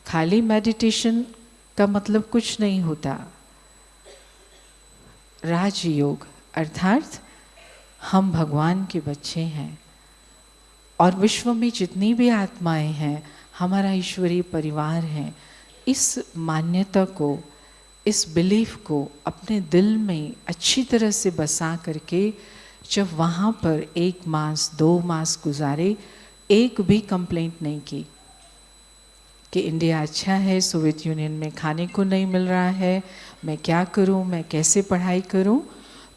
खाली मेडिटेशन का मतलब कुछ नहीं होता। राजयोग अर्थात हम भगवान के बच्चे हैं और विश्व में जितनी भी आत्माएं हैं हमारा ईश्वरीय परिवार है। इस मान्यता को, इस बिलीफ को अपने दिल में अच्छी तरह से बसा करके जब वहाँ पर 1 मास 2 मास गुजारे, एक भी कंप्लेंट नहीं की कि इंडिया अच्छा है, सोवियत यूनियन में खाने को नहीं मिल रहा है, मैं क्या करूं, मैं कैसे पढ़ाई करूं।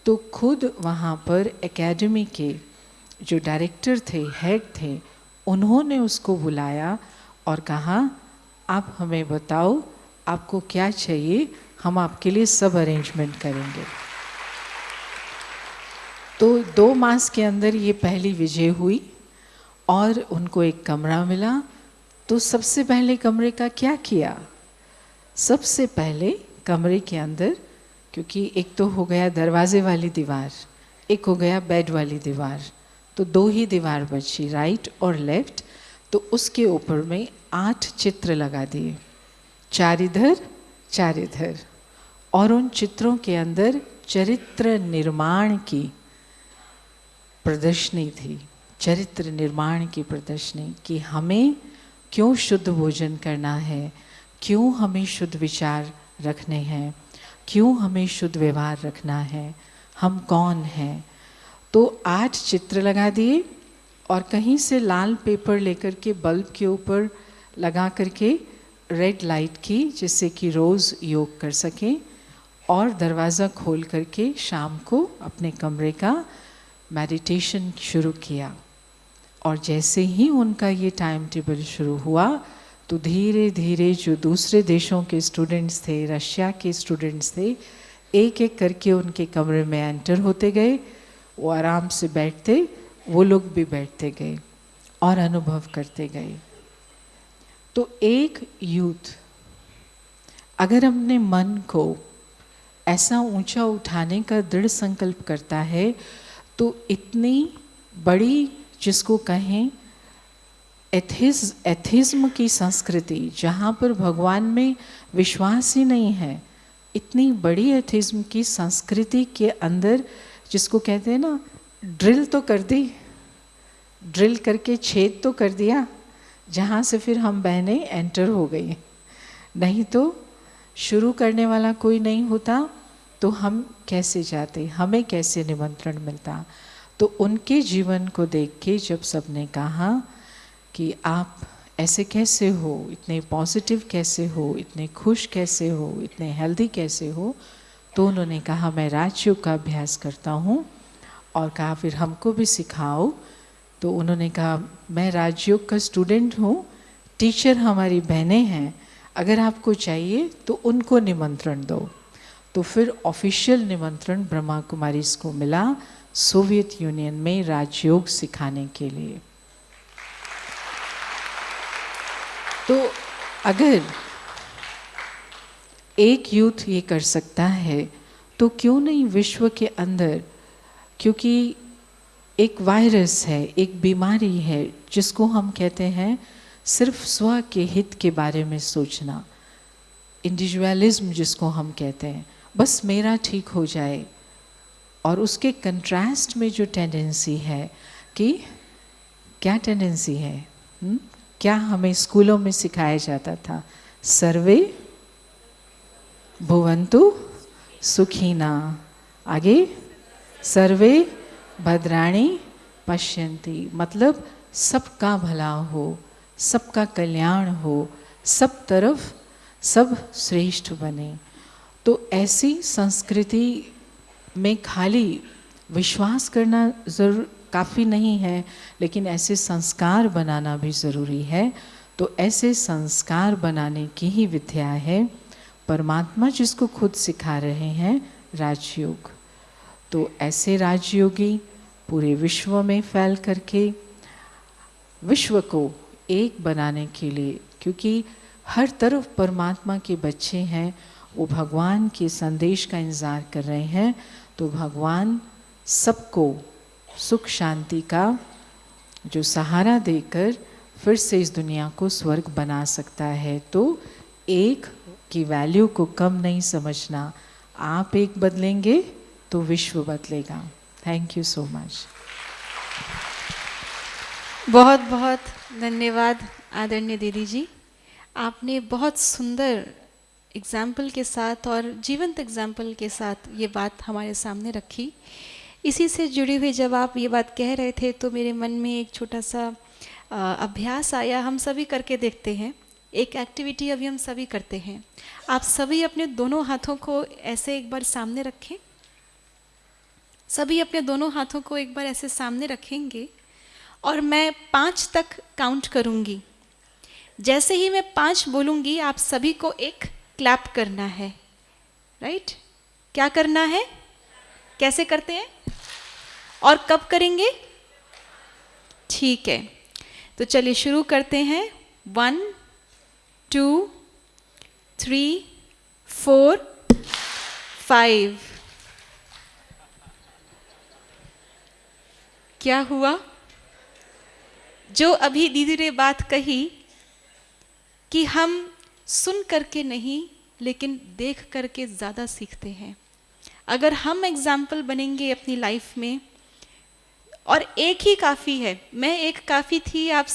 तो खुद वहाँ पर एकेडमी के जो डायरेक्टर थे, हेड थे, उन्होंने उसको बुलाया और कहा आप हमें बताओ आपको क्या चाहिए, हम आपके लिए सब अरेंजमेंट करेंगे। तो 2 मास के अंदर ये पहली विजय हुई और उनको एक कमरा मिला। तो सबसे पहले कमरे का क्या किया? सबसे पहले कमरे के अंदर, क्योंकि एक तो हो गया दरवाजे वाली दीवार, एक हो गया बेड वाली दीवार, तो 2 ही दीवार बची, राइट और लेफ्ट। तो उसके ऊपर में 8 चित्र लगा दिए, 4 इधर 4 इधर, और उन चित्रों के अंदर चरित्र निर्माण की प्रदर्शनी थी। चरित्र निर्माण की प्रदर्शनी कि हमें क्यों शुद्ध भोजन करना है, क्यों हमें शुद्ध विचार रखने हैं, क्यों हमें शुद्ध व्यवहार रखना है, हम कौन हैं। तो 8 चित्र लगा दिए और कहीं से लाल पेपर लेकर के बल्ब के ऊपर लगा करके रेड लाइट की, जिससे कि रोज़ योग कर सकें, और दरवाज़ा खोल करके शाम को अपने कमरे का मेडिटेशन शुरू किया। और जैसे ही उनका ये टाइम टेबल शुरू हुआ तो धीरे धीरे जो दूसरे देशों के स्टूडेंट्स थे, रशिया के स्टूडेंट्स थे, एक एक करके उनके कमरे में एंटर होते गए। वो आराम से बैठते, वो लोग भी बैठते गए और अनुभव करते गए। तो एक यूथ अगर अपने मन को ऐसा ऊंचा उठाने का दृढ़ संकल्प करता है तो इतनी बड़ी, जिसको कहें एथिज्म की संस्कृति, जहाँ पर भगवान में विश्वास ही नहीं है, इतनी बड़ी एथिज्म की संस्कृति के अंदर, जिसको कहते हैं ना, ड्रिल तो कर दी, ड्रिल करके छेद तो कर दिया, जहाँ से फिर हम बहनें एंटर हो गई। नहीं तो शुरू करने वाला कोई नहीं होता तो हम कैसे जाते, हमें कैसे निमंत्रण मिलता। तो उनके जीवन को देख के जब सबने कहा कि आप ऐसे कैसे हो, इतने पॉजिटिव कैसे हो, इतने खुश कैसे हो, इतने हेल्दी कैसे हो, तो उन्होंने कहा मैं राजयोग का अभ्यास करता हूँ। और कहा फिर हमको भी सिखाओ। तो उन्होंने कहा मैं राजयोग का स्टूडेंट हूँ, टीचर हमारी बहनें हैं, अगर आपको चाहिए तो उनको निमंत्रण दो। तो फिर ऑफिशियल निमंत्रण ब्रह्मा कुमारीज को मिला सोवियत यूनियन में राजयोग सिखाने के लिए। तो अगर एक यूथ ये कर सकता है तो क्यों नहीं विश्व के अंदर, क्योंकि एक वायरस है, एक बीमारी है जिसको हम कहते हैं सिर्फ स्व के हित के बारे में सोचना, इंडिविजुअलिज्म जिसको हम कहते हैं, बस मेरा ठीक हो जाए। और उसके कंट्रास्ट में जो टेंडेंसी है कि क्या टेंडेंसी है, क्या हमें स्कूलों में सिखाया जाता था, सर्वे भुवन्तु सुखिना, आगे सर्वे भद्राणि पश्यन्ति, मतलब सबका भला हो, सबका कल्याण हो, सब तरफ सब श्रेष्ठ बने। तो ऐसी संस्कृति में खाली विश्वास करना ज़रूर काफ़ी नहीं है, लेकिन ऐसे संस्कार बनाना भी ज़रूरी है। तो ऐसे संस्कार बनाने की ही विद्या है परमात्मा जिसको खुद सिखा रहे हैं, राजयोग। तो ऐसे राजयोगी पूरे विश्व में फैल करके विश्व को एक बनाने के लिए, क्योंकि हर तरफ परमात्मा के बच्चे हैं, वो भगवान के संदेश का इंतज़ार कर रहे हैं। तो भगवान सबको सुख शांति का जो सहारा देकर फिर से इस दुनिया को स्वर्ग बना सकता है। तो एक की वैल्यू को कम नहीं समझना, आप एक बदलेंगे तो विश्व बदलेगा। Thank you so much. बहुत बहुत धन्यवाद आदरणीय दीदी जी। आपने बहुत सुंदर एग्जाम्पल के साथ और जीवंत एग्जाम्पल के साथ ये बात हमारे सामने रखी। इसी से जुड़ी हुई जब आप ये बात कह रहे थे तो मेरे मन में एक छोटा सा अभ्यास आया। हम सभी करके देखते हैं, एक एक्टिविटी अभी हम सभी करते हैं। आप सभी अपने दोनों हाथों को ऐसे एक बार सामने रखें। सभी अपने दोनों हाथों को एक बार ऐसे सामने रखेंगे और मैं 5 तक काउंट करूंगी। जैसे ही मैं 5 बोलूंगी आप सभी को एक क्लैप करना है। राइट? क्या करना है? कैसे करते हैं और कब करेंगे? ठीक है, तो चलिए शुरू करते हैं। 1 2 3 4 5। क्या हुआ? जो अभी दीदी ने बात कही कि हम सुन करके नहीं लेकिन देख करके ज़्यादा सीखते हैं। अगर हम एग्जाम्पल बनेंगे अपनी लाइफ में, और एक ही काफ़ी है, मैं एक काफ़ी थी आप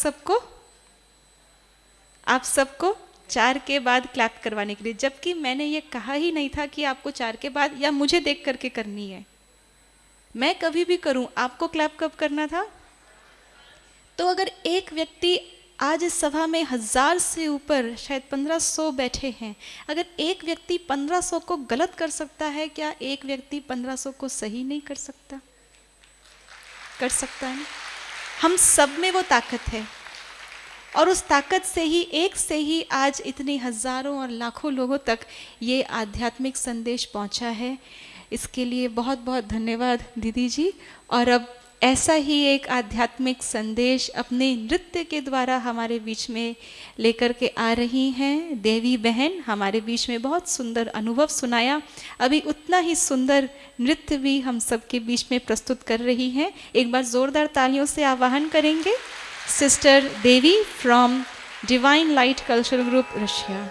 सबको 4 के बाद क्लैप करवाने के लिए, जबकि मैंने ये कहा ही नहीं था कि आपको 4 के बाद या मुझे देख करके करनी है। मैं कभी भी करूं, आपको क्लैप कब करना था? तो अगर एक व्यक्ति, आज इस सभा में 1000 से ऊपर शायद 1500 बैठे हैं, अगर एक व्यक्ति 1500 को गलत कर सकता है, क्या एक व्यक्ति 1500 को सही नहीं कर सकता? कर सकता है। हम सब में वो ताकत है और उस ताकत से ही, एक से ही आज इतने हजारों और लाखों लोगों तक ये आध्यात्मिक संदेश पहुंचा है। इसके लिए बहुत बहुत धन्यवाद दीदी जी। और अब ऐसा ही एक आध्यात्मिक संदेश अपने नृत्य के द्वारा हमारे बीच में लेकर के आ रही हैं देवी बहन। हमारे बीच में बहुत सुंदर अनुभव सुनाया, अभी उतना ही सुंदर नृत्य भी हम सबके बीच में प्रस्तुत कर रही हैं। एक बार जोरदार तालियों से आवाहन करेंगे sister Devi from divine light cultural group Russia.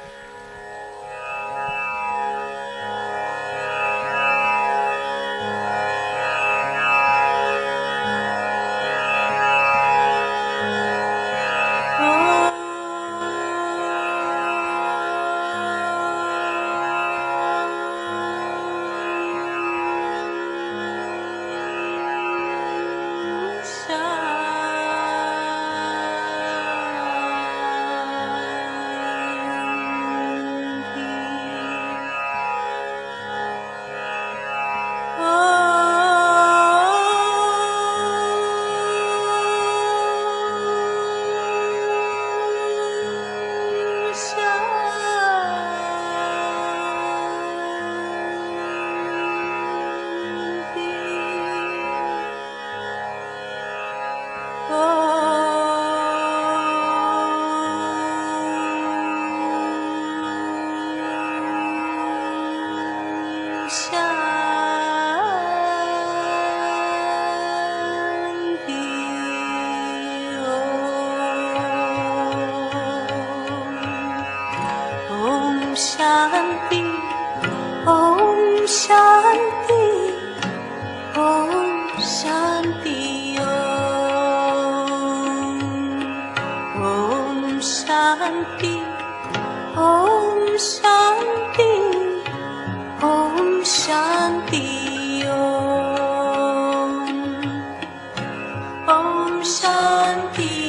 Shanti.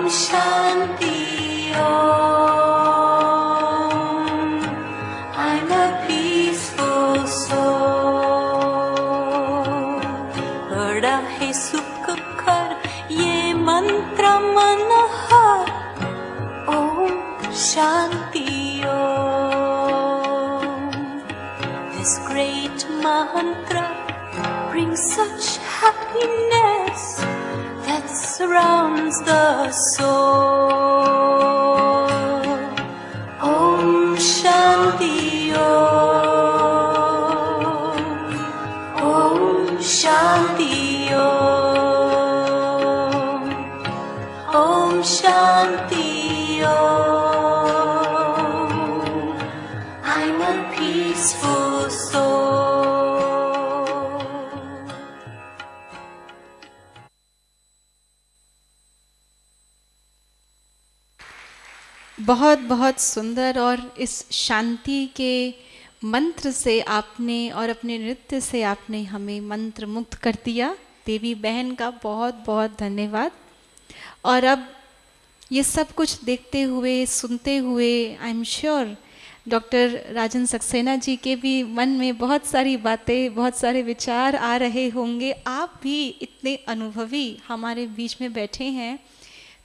Shanti Om. I'm a peaceful soul. बड़ा है सुख कर ये मंत्र मनोहर. Om Shanti Om. This great mantra brings such happiness that surrounds the soul. Om Shanti Om. Om Shanti Om. Om Shanti Om. I'm a peaceful soul. बहुत बहुत सुंदर। और इस शांति के मंत्र से आपने और अपने नृत्य से आपने हमें मंत्र मुक्त कर दिया। देवी बहन का बहुत बहुत धन्यवाद। और अब ये सब कुछ देखते हुए सुनते हुए आई am sure doctor Rajan Saxena जी के भी मन में बहुत सारी बातें, बहुत सारे विचार आ रहे होंगे। आप भी इतने अनुभवी हमारे बीच में बैठे हैं,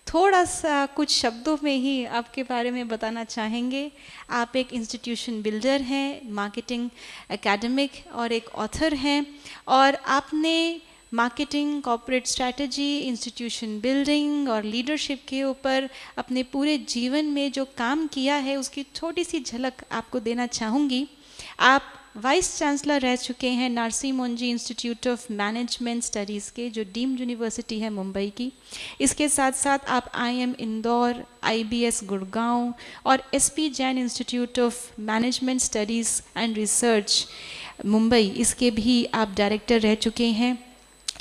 थोड़ा सा कुछ शब्दों में ही आपके बारे में बताना चाहेंगे। आप एक इंस्टीट्यूशन बिल्डर हैं, मार्केटिंग एकेडमिक और एक ऑथर हैं, और आपने marketing, corporate strategy, institution building और लीडरशिप के ऊपर अपने पूरे जीवन में जो काम किया है उसकी छोटी सी झलक आपको देना चाहूँगी। आप वाइस चांसलर रह चुके हैं Narsee Monjee institute of management studies के, जो डीम्ड यूनिवर्सिटी है मुंबई की। इसके साथ साथ आप IIM इंदौर, IBS गुड़गांव और SP Jain institute of management studies and research Mumbai, इसके भी आप डायरेक्टर रह चुके हैं।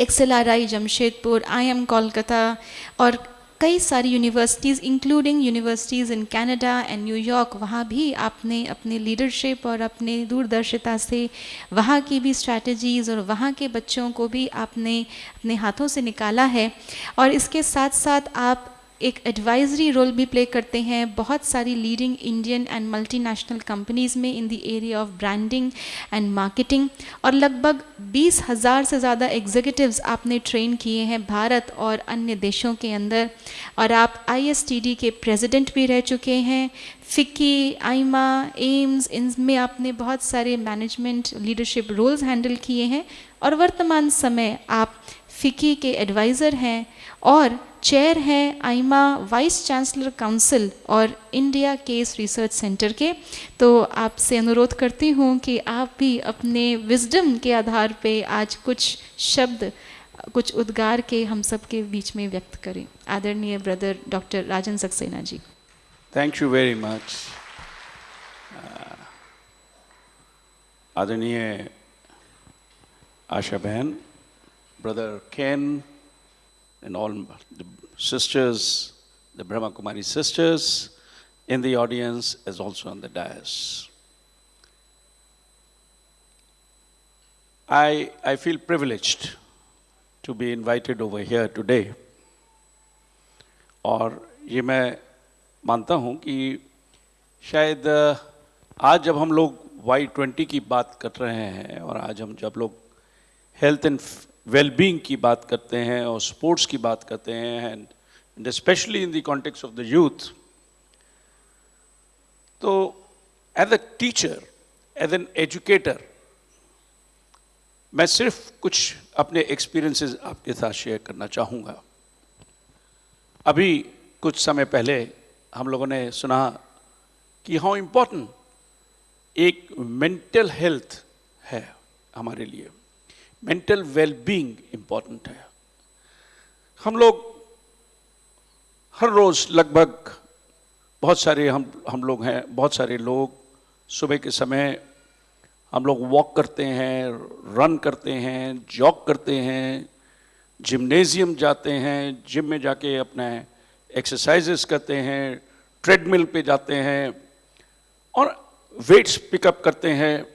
XLRI जमशेदपुर, IIM कोलकाता और कई सारी universities including universities in Canada and New York, वहाँ भी आपने अपने लीडरशिप और अपने दूरदर्शिता से वहाँ की भी स्ट्रैटेजीज़ और वहाँ के बच्चों को भी आपने अपने हाथों से निकाला है। और इसके साथ साथ आप एक एडवाइजरी रोल भी प्ले करते हैं बहुत सारी leading Indian and multinational companies में in the area of branding and marketing. और लगभग 20,000 से ज़्यादा एग्जीक्यूटिव्स आपने ट्रेन किए हैं भारत और अन्य देशों के अंदर। और आप ISTD के प्रेसिडेंट भी रह चुके हैं। फिक्की, आइमा, एम्स, इनमें आपने बहुत सारे मैनेजमेंट लीडरशिप रोल्स हैंडल किए हैं। और वर्तमान समय आप फिक्की के एडवाइज़र हैं और चेयर हैं आइमा वाइस चांसलर काउंसिल और इंडिया केस रिसर्च सेंटर के। तो आपसे अनुरोध करती हूँ कि आप भी अपने विजडम के आधार पे आज कुछ शब्द, कुछ उद्गार के हम सब के बीच में व्यक्त करें। आदरणीय brother doctor Rajan Saxena ji. Thank you very much. आदरणीय आशा बहन, brother Ken, and all the sisters, the Brahma Kumari sisters in the audience as also on the dais. I feel privileged to be invited over here today. और ये मैं मानता हूँ कि शायद आज जब हम लोग Y20 की बात कर रहे हैं और आज हम जब लोग हेल्थ एंड वेलबींग की बात करते हैं और स्पोर्ट्स की बात करते हैं and specially in the context of the youth, तो as a teacher, as an educator, मैं सिर्फ कुछ अपने एक्सपीरियंसेस आपके साथ शेयर करना चाहूँगा। अभी कुछ समय पहले हम लोगों ने सुना कि हाउ इम्पोर्टेंट एक मेंटल हेल्थ है हमारे लिए, मेंटल वेलबींग इम्पॉर्टेंट है। हम लोग हर रोज़ लगभग बहुत सारे हम लोग हैं, बहुत सारे लोग सुबह के समय हम लोग वॉक करते हैं, रन करते हैं, जॉग करते हैं, जिम्नेजियम जाते हैं, जिम में जाके अपने एक्सरसाइजेस करते हैं, ट्रेडमिल पे जाते हैं और वेट्स पिकअप करते हैं।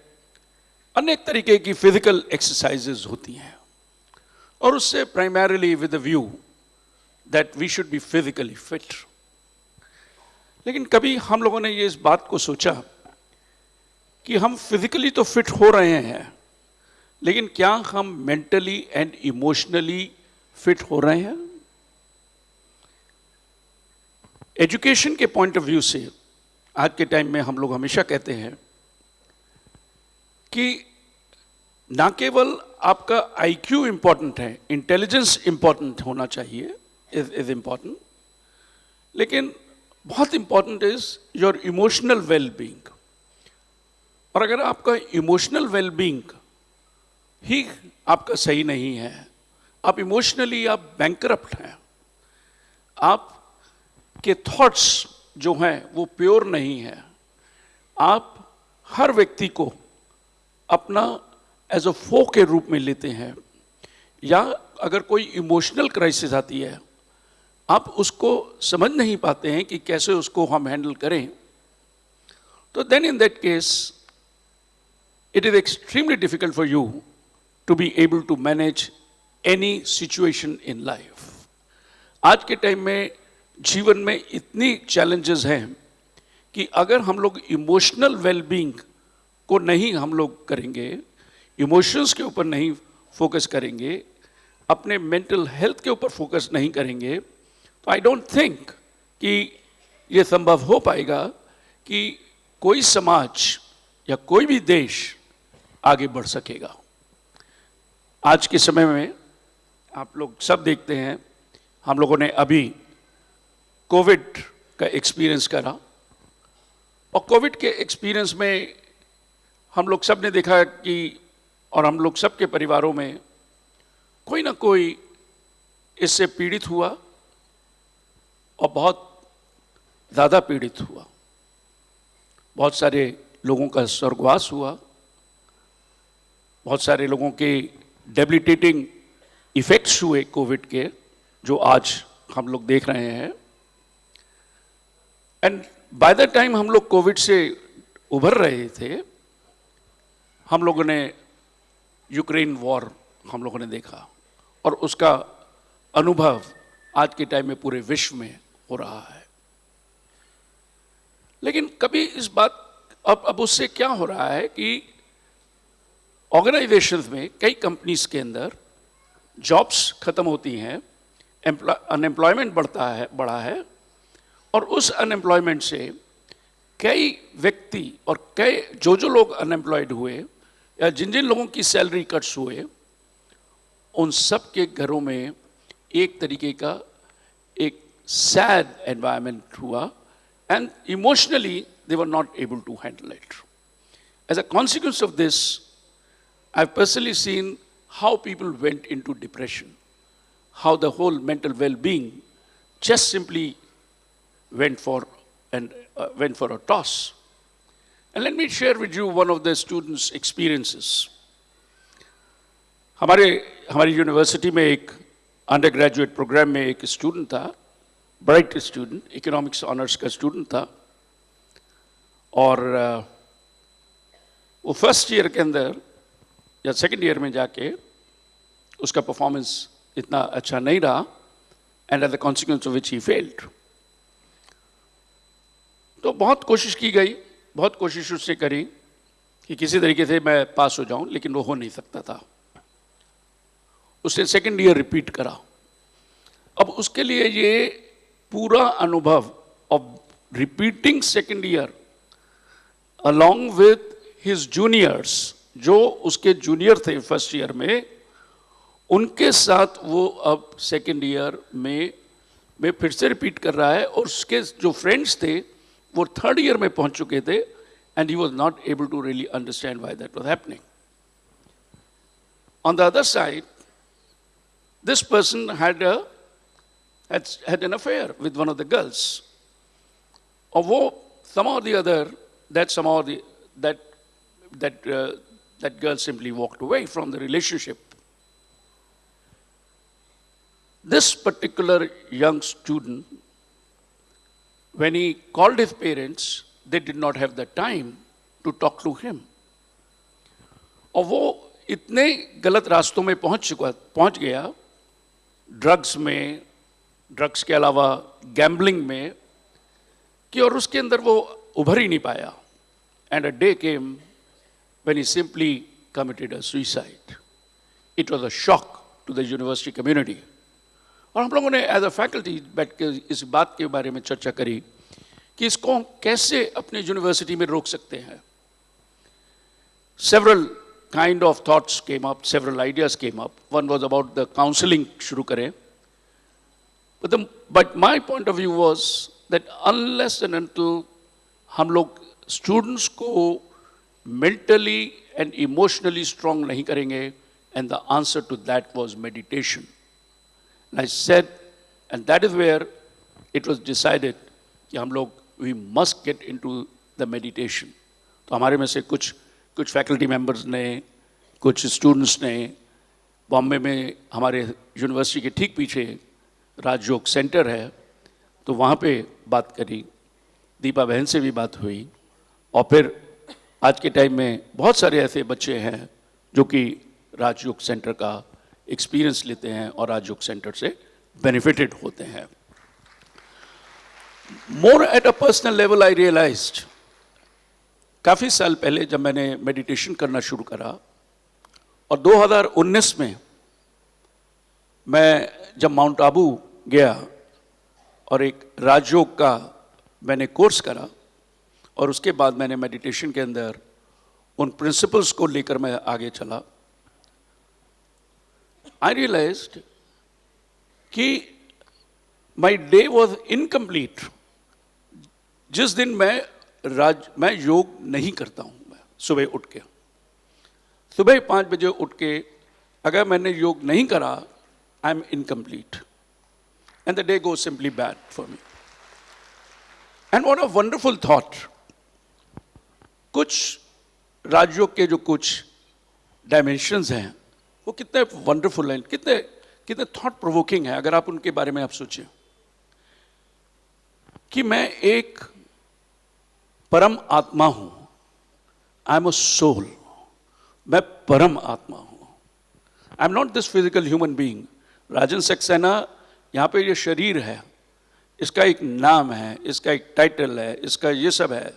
अनेक तरीके की फिजिकल एक्सरसाइजेज होती हैं और उससे primarily with the view that we should be physically fit. लेकिन कभी हम लोगों ने ये इस बात को सोचा कि हम फिजिकली तो फिट हो रहे हैं, लेकिन क्या हम मेंटली एंड इमोशनली फिट हो रहे हैं? एजुकेशन के पॉइंट ऑफ व्यू से आज के टाइम में हम लोग हमेशा कहते हैं कि ना केवल आपका आईक्यू इंपॉर्टेंट है, इंटेलिजेंस इंपॉर्टेंट होना चाहिए, इज इंपॉर्टेंट, लेकिन बहुत important is your emotional wellbeing. और अगर आपका इमोशनल वेलबींग ही आपका सही नहीं है, आप इमोशनली आप बैंकरप्ट हैं, आप के थॉट्स जो हैं वो प्योर नहीं है, आप हर व्यक्ति को अपना एज अ फो के रूप में लेते हैं, या अगर कोई इमोशनल क्राइसिस आती है आप उसको समझ नहीं पाते हैं कि कैसे उसको हम हैंडल करें, तो then in that case it is extremely difficult for you to be able to manage any situation in life. आज के टाइम में जीवन में इतनी challenges हैं कि अगर हम लोग इमोशनल वेलबींग को नहीं हम लोग करेंगे, इमोशंस के ऊपर नहीं फोकस करेंगे, अपने मेंटल हेल्थ के ऊपर फोकस नहीं करेंगे, तो आई डोंट थिंक कि ये संभव हो पाएगा कि कोई समाज या कोई भी देश आगे बढ़ सकेगा. आज के समय में आप लोग सब देखते हैं, हम लोगों ने अभी कोविड का एक्सपीरियंस करा, और कोविड के एक्सपीरियंस में हम लोग सब ने देखा कि, और हम लोग सब के परिवारों में कोई ना कोई इससे पीड़ित हुआ और बहुत ज़्यादा पीड़ित हुआ. बहुत सारे लोगों का स्वर्गवास हुआ, बहुत सारे लोगों के डेबिलिटेटिंग इफेक्ट्स हुए कोविड के, जो आज हम लोग देख रहे हैं. एंड बाय द टाइम हम लोग कोविड से उभर रहे थे, हम लोगों ने यूक्रेन वॉर हम लोगों ने देखा, और उसका अनुभव आज के टाइम में पूरे विश्व में हो रहा है. लेकिन कभी इस बात अब उससे क्या हो रहा है कि ऑर्गेनाइजेशंस में, कई कंपनीज के अंदर जॉब्स खत्म होती हैं, अनएम्प्लॉयमेंट बढ़ा है, और उस अनएम्प्लॉयमेंट से कई व्यक्ति और कई जो लोग अनएम्प्लॉयड हुए या जिन लोगों की सैलरी कट्स हुए, उन सब के घरों में एक तरीके का एक सैड एनवायरनमेंट हुआ, and emotionally they were not able to handle it. As a consequence of this, I've personally seen how people went into depression, how the whole mental well-being just simply went for a toss. And let me share with you one of the students' experiences. हमारी university में एक under graduate programme में एक student था, bright student, economics honours का student था, और वो फर्स्ट ईयर के अंदर या सेकंड ईयर में जाके उसका परफॉर्मेंस इतना अच्छा नहीं रहा, and at the consequence of which he failed. तो बहुत कोशिश की गई, बहुत कोशिश उसने करी कि किसी तरीके से मैं पास हो जाऊं, लेकिन वो हो नहीं सकता था. उसने सेकंड ईयर रिपीट करा. अब उसके लिए ये पूरा अनुभव of repeating second year along with his juniors, जो उसके जूनियर थे फर्स्ट ईयर में, उनके साथ वो अब सेकेंड ईयर में फिर से रिपीट कर रहा है, और उसके जो फ्रेंड्स थे वो थर्ड ईयर में पहुंच चुके थे, and he was not able to really understand why that was happening. On the other side, this person had an affair with one of the girls, और वो somehow or the other, that girl simply walked away from the relationship. This particular young student, when he called his parents, they did not have the time to talk to him. और वो इतने गलत रास्तों में पहुंच गया, drugs में, drugs के अलावा गैम्बलिंग में, कि और उसके अंदर वो उभर ही नहीं पाया. And a day came when he simply committed a suicide. It was a shock to the university community. और हम लोगों ने एज अ फैकल्टी बैठ के इस बात के बारे में चर्चा करी कि इसको हम कैसे अपने यूनिवर्सिटी में रोक सकते हैं. Several kind of thoughts came up, several ideas came up. One was about the counseling शुरू करें. But my point of view was that unless and until हम लोग students को mentally and emotionally strong नहीं करेंगे, and the answer to that was meditation. And I said, and that is where it was decided कि हम लोग we must get into the meditation. तो हमारे में से कुछ फैकल्टी मेंबर्स ने, कुछ स्टूडेंट्स ने बॉम्बे में हमारे यूनिवर्सिटी के ठीक पीछे राजयोग सेंटर है, तो वहाँ पे बात करी. दीपा बहन से भी बात हुई. और फिर आज के टाइम में बहुत सारे ऐसे बच्चे हैं जो कि राजयोग सेंटर का एक्सपीरियंस लेते हैं और राजयोग सेंटर से बेनिफिटेड होते हैं. More at a personal level I realised, काफ़ी साल पहले जब मैंने मेडिटेशन करना शुरू करा, और 2019 में मैं जब माउंट आबू गया और एक राजयोग का मैंने कोर्स करा, और उसके बाद मैंने मेडिटेशन के अंदर उन प्रिंसिपल्स को लेकर मैं आगे चला. आई रियलाइज्ड कि माई डे वॉज इनकम्प्लीट जिस दिन मैं योग नहीं करता हूं. मैं सुबह उठ के, सुबह 5 बजे उठ के अगर मैंने योग नहीं करा, I am incomplete and the day goes simply bad for me. And what a wonderful thought. कुछ राजयोग के जो कुछ डायमेंशंस हैं वो कितने वंडरफुल हैं, कितने थॉट प्रोवोकिंग है. अगर आप उनके बारे में आप सोचें कि मैं एक परम आत्मा हूं. I am a soul. मैं परम आत्मा हूं. I am not this physical human being. Rajan Saxena, यहां पे ये शरीर है, इसका एक नाम है, इसका एक टाइटल है, इसका ये सब है,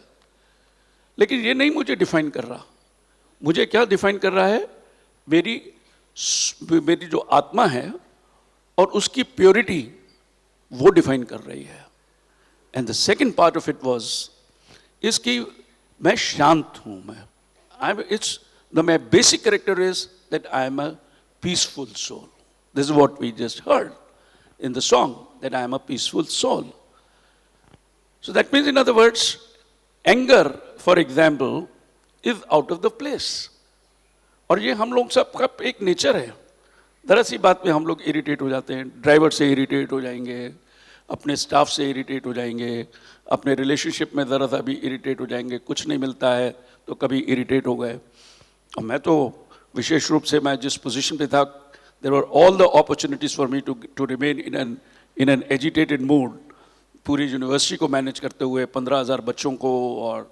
लेकिन ये नहीं मुझे डिफाइन कर रहा. मुझे क्या डिफाइन कर रहा है? मेरी जो आत्मा है और उसकी प्योरिटी वो डिफाइन कर रही है. And the second part of it was इसकी मैं शांत हूं. my basic character is that I am a peaceful soul. This is what we just heard in the song, that I am a peaceful soul. So that means, in other words, anger, for example, is out of the place. और ये हम लोग सबका एक nature है. जरा सी बात पे हम लोग इरिटेट हो जाते हैं. ड्राइवर से इरिटेट हो जाएंगे, अपने स्टाफ से इरिटेट हो जाएंगे, अपने रिलेशनशिप में ज़रा सा भी इरिटेट हो जाएंगे. कुछ नहीं मिलता है तो कभी इरिटेट हो गए. और मैं तो विशेष रूप से मैं जिस पोजीशन पे था, there were all the opportunities for me to remain in an agitated mood. पूरी यूनिवर्सिटी को मैनेज करते हुए 15,000 बच्चों को और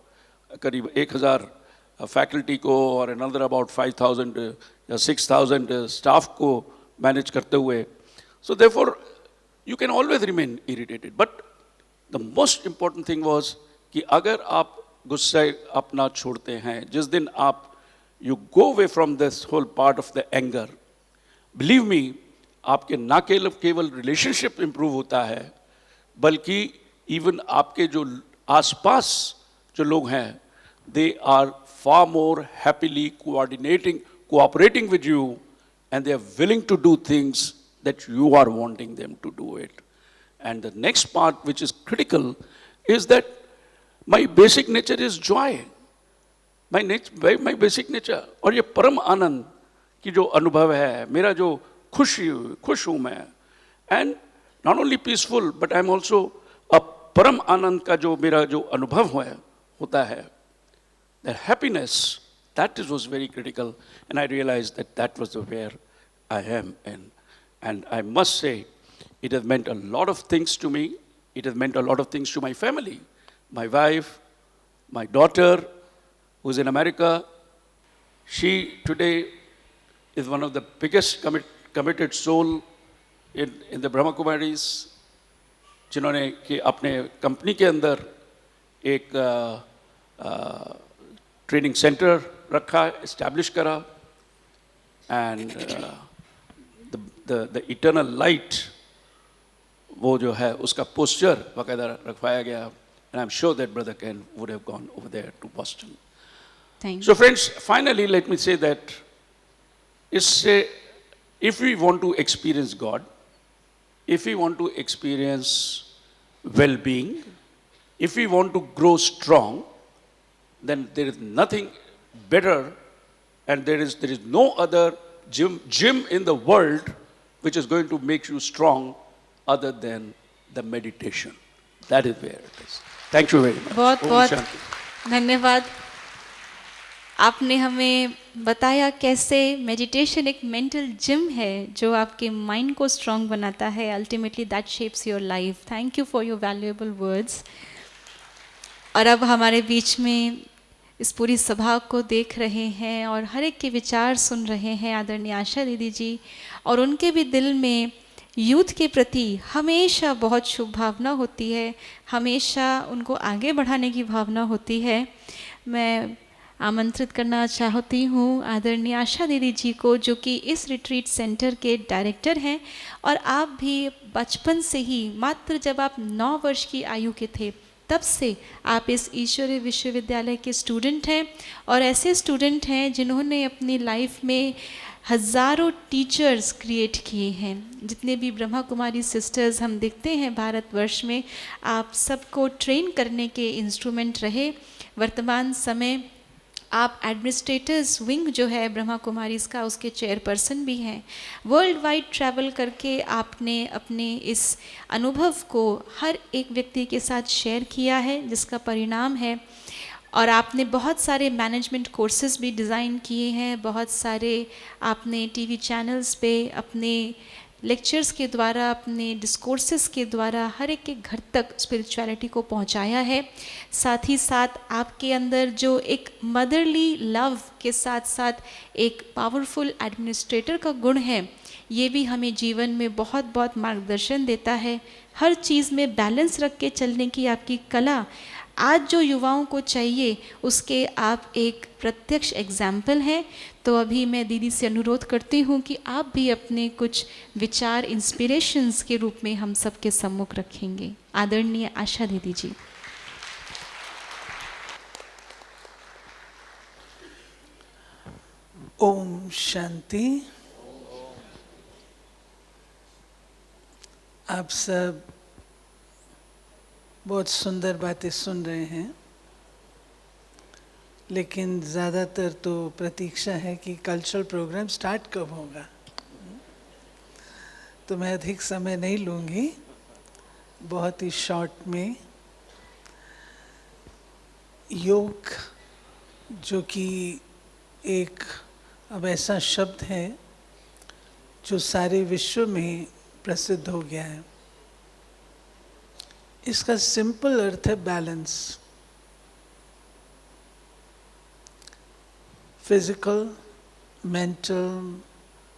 करीब 1,000 फैकल्टी को और अनदर अबाउट 5,000 या 6,000 स्टाफ को मैनेज करते हुए. So therefore you can always remain irritated. But the most important thing was कि अगर आप गुस्सा अपना छोड़ते हैं, जिस दिन आप you go away from this whole part of the anger, believe me, आपके ना केवल relationship improve होता है, बल्कि even आपके जो आसपास जो लोग हैं, they are far more happily cooperating with you, and they are willing to do things that you are wanting them to do it. And the next part, which is critical, is that my basic nature is joy. My basic nature, और ये परम आनंद की जो अनुभव है, मेरा जो खुश हूँ मैं, and not only peaceful, but I'm also a परम आनंद का जो मेरा जो अनुभव होता है, that happiness, that was very critical, and I realized that was where I am in. And I must say, it has meant a lot of things to me. It has meant a lot of things to my family. My wife, my daughter, who's in America, she today is one of the biggest committed soul in the Brahma Kumaris. जिन्होंने कि अपने company के अंदर एक training centre रखा, establish करा, and the eternal light वो जो है उसका पोस्टर बाकायदा रखवाया गया, and I am sure that brother can would have gone over there to Boston. So friends, finally let me say that if we want to experience God, if we want to experience well-being, if we want to grow strong, then there is nothing better, and there is no other gym in the world which is going to make you strong other than the meditation. That is where it is. Thank you very much. बहुत Om बहुत Shanti. धन्यवाद. आपने हमें बताया कैसे meditation एक mental gym है जो आपके माइंड को स्ट्रांग बनाता है. Ultimately that shapes your life. Thank you for your valuable words. और अब हमारे बीच में इस पूरी सभा को देख रहे हैं और हर एक के विचार सुन रहे हैं आदरणीय आशा दीदी जी, और उनके भी दिल में यूथ के प्रति हमेशा बहुत शुभ भावना होती है, हमेशा उनको आगे बढ़ाने की भावना होती है. मैं आमंत्रित करना चाहती हूँ आदरणीय आशा दीदी जी को, जो कि इस रिट्रीट सेंटर के डायरेक्टर हैं, और आप भी बचपन से ही, मात्र जब आप 9 वर्ष की आयु के थे तब से आप इस ईश्वरीय विश्वविद्यालय के स्टूडेंट हैं, और ऐसे स्टूडेंट हैं जिन्होंने अपनी लाइफ में हज़ारों टीचर्स क्रिएट किए हैं. जितने भी ब्रह्मा कुमारी सिस्टर्स हम देखते हैं भारतवर्ष में, आप सबको ट्रेन करने के इंस्ट्रूमेंट रहे. वर्तमान समय आप एडमिनिस्ट्रेटर्स विंग जो है ब्रह्मा कुमारीज़ का, उसके चेयरपर्सन भी हैं. वर्ल्ड वाइड ट्रैवल करके आपने अपने इस अनुभव को हर एक व्यक्ति के साथ शेयर किया है, जिसका परिणाम है. और आपने बहुत सारे मैनेजमेंट कोर्सेज भी डिज़ाइन किए हैं, बहुत सारे आपने टीवी चैनल्स पे अपने लेक्चर्स के द्वारा, अपने डिस्कोर्सेस के द्वारा हर एक के घर तक स्पिरिचुअलिटी को पहुंचाया है. साथ ही साथ आपके अंदर जो एक मदरली लव के साथ साथ एक पावरफुल एडमिनिस्ट्रेटर का गुण है, ये भी हमें जीवन में बहुत बहुत मार्गदर्शन देता है. हर चीज़ में बैलेंस रख के चलने की आपकी कला आज जो युवाओं को चाहिए, उसके आप एक प्रत्यक्ष एग्जाम्पल हैं. तो अभी मैं दीदी से अनुरोध करती हूँ कि आप भी अपने कुछ विचार इंस्पिरेशंस के रूप में हम सबके सम्मुख रखेंगे. आदरणीय आशा दीदी जी. ओम शांति. आप सब बहुत सुंदर बातें सुन रहे हैं, लेकिन ज़्यादातर तो प्रतीक्षा है कि कल्चरल प्रोग्राम स्टार्ट कब होगा. तो मैं अधिक समय नहीं लूँगी, बहुत ही शॉर्ट में. योग जो कि एक अब ऐसा शब्द है जो सारे विश्व में प्रसिद्ध हो गया है. इसका सिंपल अर्थ है balance. Physical, mental,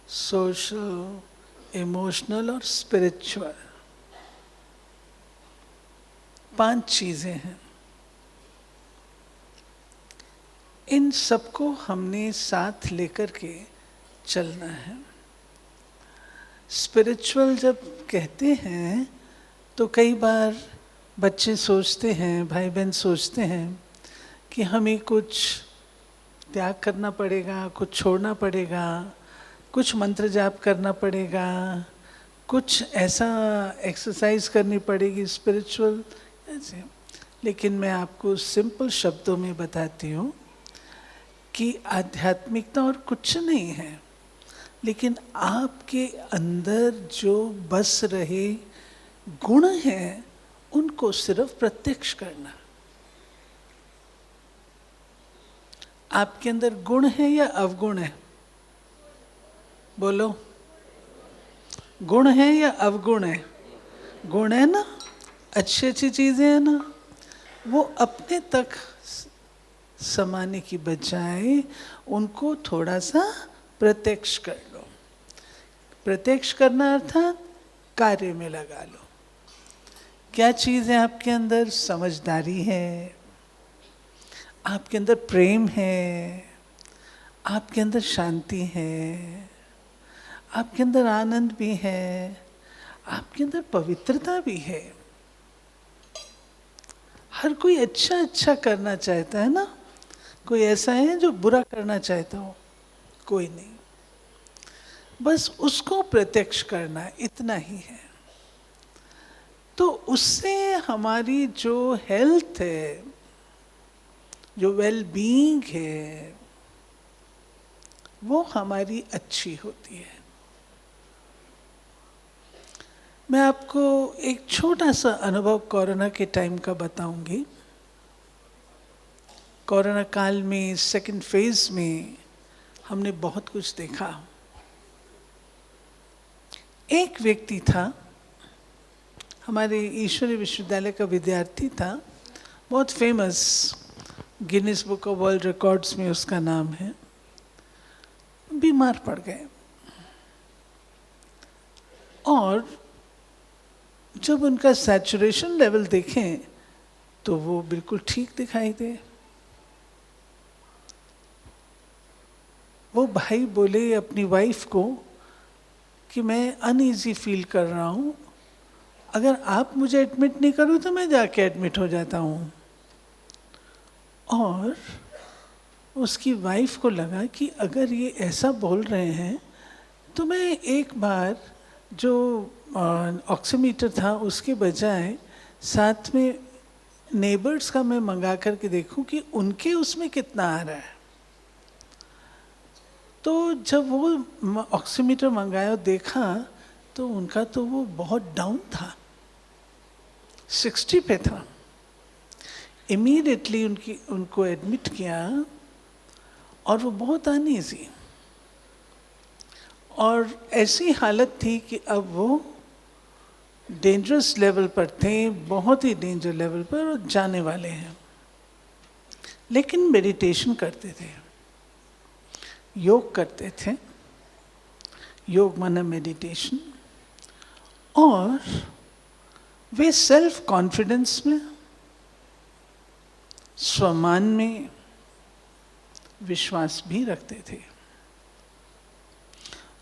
social, emotional और स्पिरिचुअल, 5 चीजें हैं. इन सबको हमने साथ लेकर के चलना है. स्पिरिचुअल जब कहते हैं तो कई बार बच्चे सोचते हैं, भाई बहन सोचते हैं कि हमें कुछ त्याग करना पड़ेगा, कुछ छोड़ना पड़ेगा, कुछ मंत्र जाप करना पड़ेगा, कुछ ऐसा एक्सरसाइज करनी पड़ेगी स्पिरिचुअल ऐसे. लेकिन मैं आपको सिंपल शब्दों में बताती हूँ कि आध्यात्मिकता और कुछ नहीं है, लेकिन आपके अंदर जो बस रहे गुण हैं उनको सिर्फ प्रत्यक्ष करना. आपके अंदर गुण है या अवगुण है? बोलो. गुण है या अवगुण है? गुण है ना, अच्छी अच्छी चीजें हैं ना, वो अपने तक समाने की बजाय उनको थोड़ा सा प्रत्यक्ष कर लो. प्रत्यक्ष करना अर्थात कार्य में लगा लो. क्या चीज़ है आपके अंदर? समझदारी है, आपके अंदर प्रेम है, आपके अंदर शांति है, आपके अंदर आनंद भी है, आपके अंदर पवित्रता भी है। हर कोई अच्छा अच्छा करना चाहता है ना? कोई ऐसा है जो बुरा करना चाहता हो? कोई नहीं। बस उसको प्रत्यक्ष करना, इतना ही है। तो उससे हमारी जो हेल्थ है, जो वेल बीइंग है, वो हमारी अच्छी होती है। मैं आपको एक छोटा सा अनुभव कोरोना के टाइम का बताऊंगी। कोरोना काल में सेकंड फेज में हमने बहुत कुछ देखा। एक व्यक्ति था, हमारे ईश्वरी विश्वविद्यालय का विद्यार्थी था, बहुत famous, Guinness book of world records में उसका नाम है। बीमार पड़ गए और जब उनका सैचुरेशन लेवल देखें तो वो बिल्कुल ठीक दिखाई दे। वो भाई बोले अपनी वाइफ को कि मैं अनईजी फील कर रहा हूँ, अगर आप मुझे एडमिट नहीं करो तो मैं जाके एडमिट हो जाता हूँ। और उसकी वाइफ को लगा कि अगर ये ऐसा बोल रहे हैं तो मैं एक बार जो ऑक्सीमीटर था उसके बजाय साथ में नेबर्स का मैं मंगा करके देखूं कि उनके उसमें कितना आ रहा है। तो जब वो ऑक्सीमीटर मंगाया और देखा तो उनका तो वो बहुत डाउन था, 60 पे था। इमीडिएटली उनको एडमिट किया और वो बहुत अनईजी, और ऐसी हालत थी कि अब वो डेंजरस लेवल पर थे, बहुत ही डेंजर लेवल पर, और जाने वाले हैं। लेकिन मेडिटेशन करते थे, योग करते थे, योग माना मेडिटेशन, और वे सेल्फ कॉन्फिडेंस में, स्वमान में विश्वास भी रखते थे।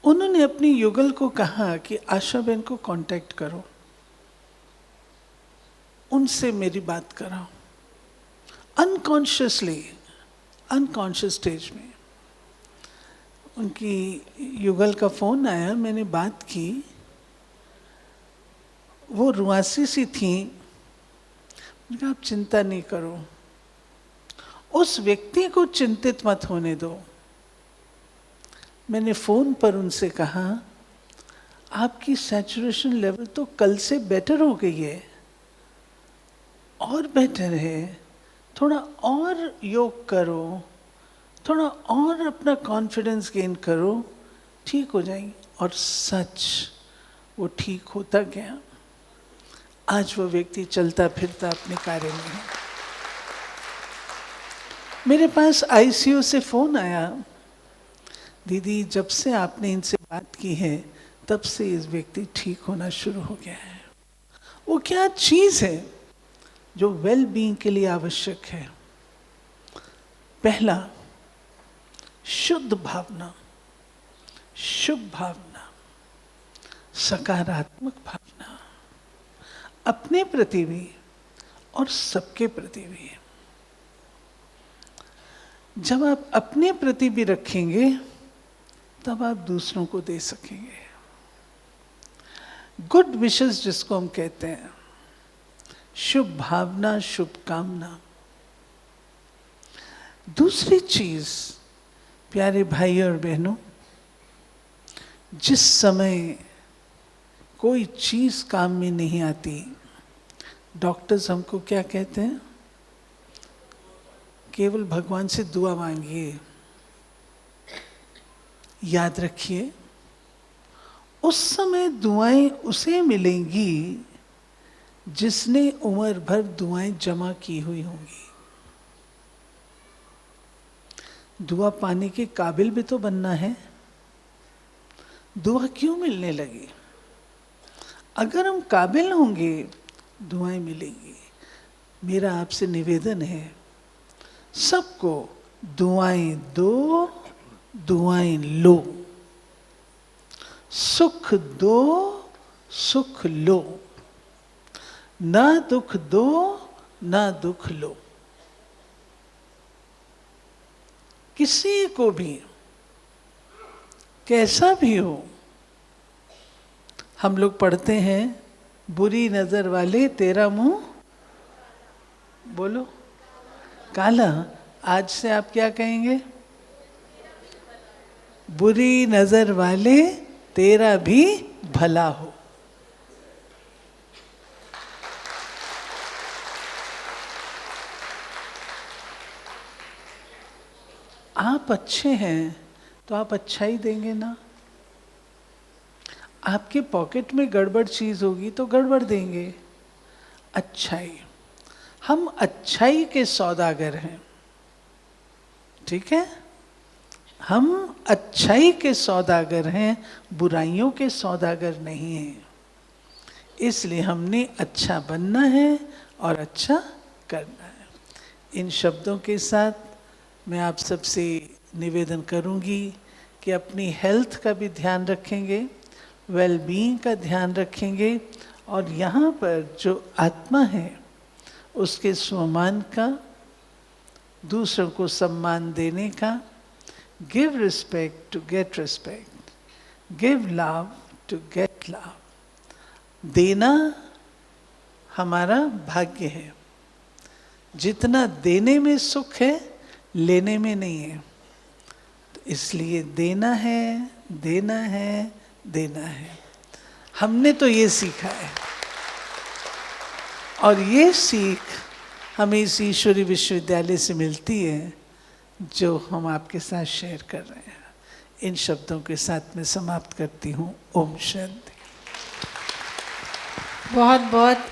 उन्होंने अपनी युगल को कहा कि आशा बहन को कांटेक्ट करो, उनसे मेरी बात कराओ। अनकॉन्शियसली, अनकॉन्शियस स्टेज में उनकी युगल का फोन आया, मैंने बात की। वो रुआसी सी थी। मैंने कहा आप चिंता नहीं करो, उस व्यक्ति को चिंतित मत होने दो। मैंने फ़ोन पर उनसे कहा आपकी सैचुरेशन लेवल तो कल से बेटर हो गई है, और बेटर है, थोड़ा और योग करो, थोड़ा और अपना कॉन्फिडेंस गेन करो, ठीक हो जाएगी। और सच वो ठीक होता गया। आज वो व्यक्ति चलता फिरता अपने कार्य में है। मेरे पास आईसीयू से फ़ोन आया, दीदी जब से आपने इनसे बात की है तब से इस व्यक्ति ठीक होना शुरू हो गया है। वो क्या चीज़ है जो वेल बीइंग के लिए आवश्यक है? पहला, शुद्ध भावना, शुभ भावना, सकारात्मक भावना, अपने प्रति भी और सबके प्रति भी। जब आप अपने प्रति भी रखेंगे तब आप दूसरों को दे सकेंगे। गुड विशेस जिसको हम कहते हैं, शुभ भावना, शुभ कामना। दूसरी चीज, प्यारे भाई और बहनों, जिस समय कोई चीज काम में नहीं आती, डॉक्टर्स हमको क्या कहते हैं? केवल भगवान से दुआ मांगिए। याद रखिए, उस समय दुआएं उसे मिलेंगी जिसने उम्र भर दुआएं जमा की हुई होंगी। दुआ पाने के काबिल भी तो बनना है। दुआ क्यों मिलने लगी? अगर हम काबिल होंगे दुआएं मिलेंगी। मेरा आपसे निवेदन है, सबको दुआएं दो, दुआएं लो, सुख दो, सुख लो, ना दुख दो, ना दुख लो। किसी को भी कैसा भी हो, हम लोग पढ़ते हैं, बुरी नजर वाले तेरा मुंह बोलो काला। आज से आप क्या कहेंगे? बुरी नजर वाले तेरा भी भला हो। आप अच्छे हैं तो आप अच्छा ही देंगे ना। आपके पॉकेट में गड़बड़ चीज होगी तो गड़बड़ देंगे। अच्छाई, हम अच्छाई के सौदागर हैं, ठीक है? हम अच्छाई के सौदागर हैं, बुराइयों के सौदागर नहीं हैं। इसलिए हमने अच्छा बनना है और अच्छा करना है। इन शब्दों के साथ मैं आप सबसे निवेदन करूंगी कि अपनी हेल्थ का भी ध्यान रखेंगे, वेल बीइंग का ध्यान रखेंगे, और यहाँ पर जो आत्मा है उसके सम्मान का, दूसरों को सम्मान देने का, give respect to get respect, give love to get love. देना हमारा भाग्य है। जितना देने में सुख है, लेने में नहीं है। तो इसलिए देना है, देना है, देना है। हमने तो ये सीखा है, और ये सीख हमें इस ईश्वरी विश्वविद्यालय से मिलती है जो हम आपके साथ शेयर कर रहे हैं। इन शब्दों के साथ मैं समाप्त करती हूँ। ओम शांति। बहुत बहुत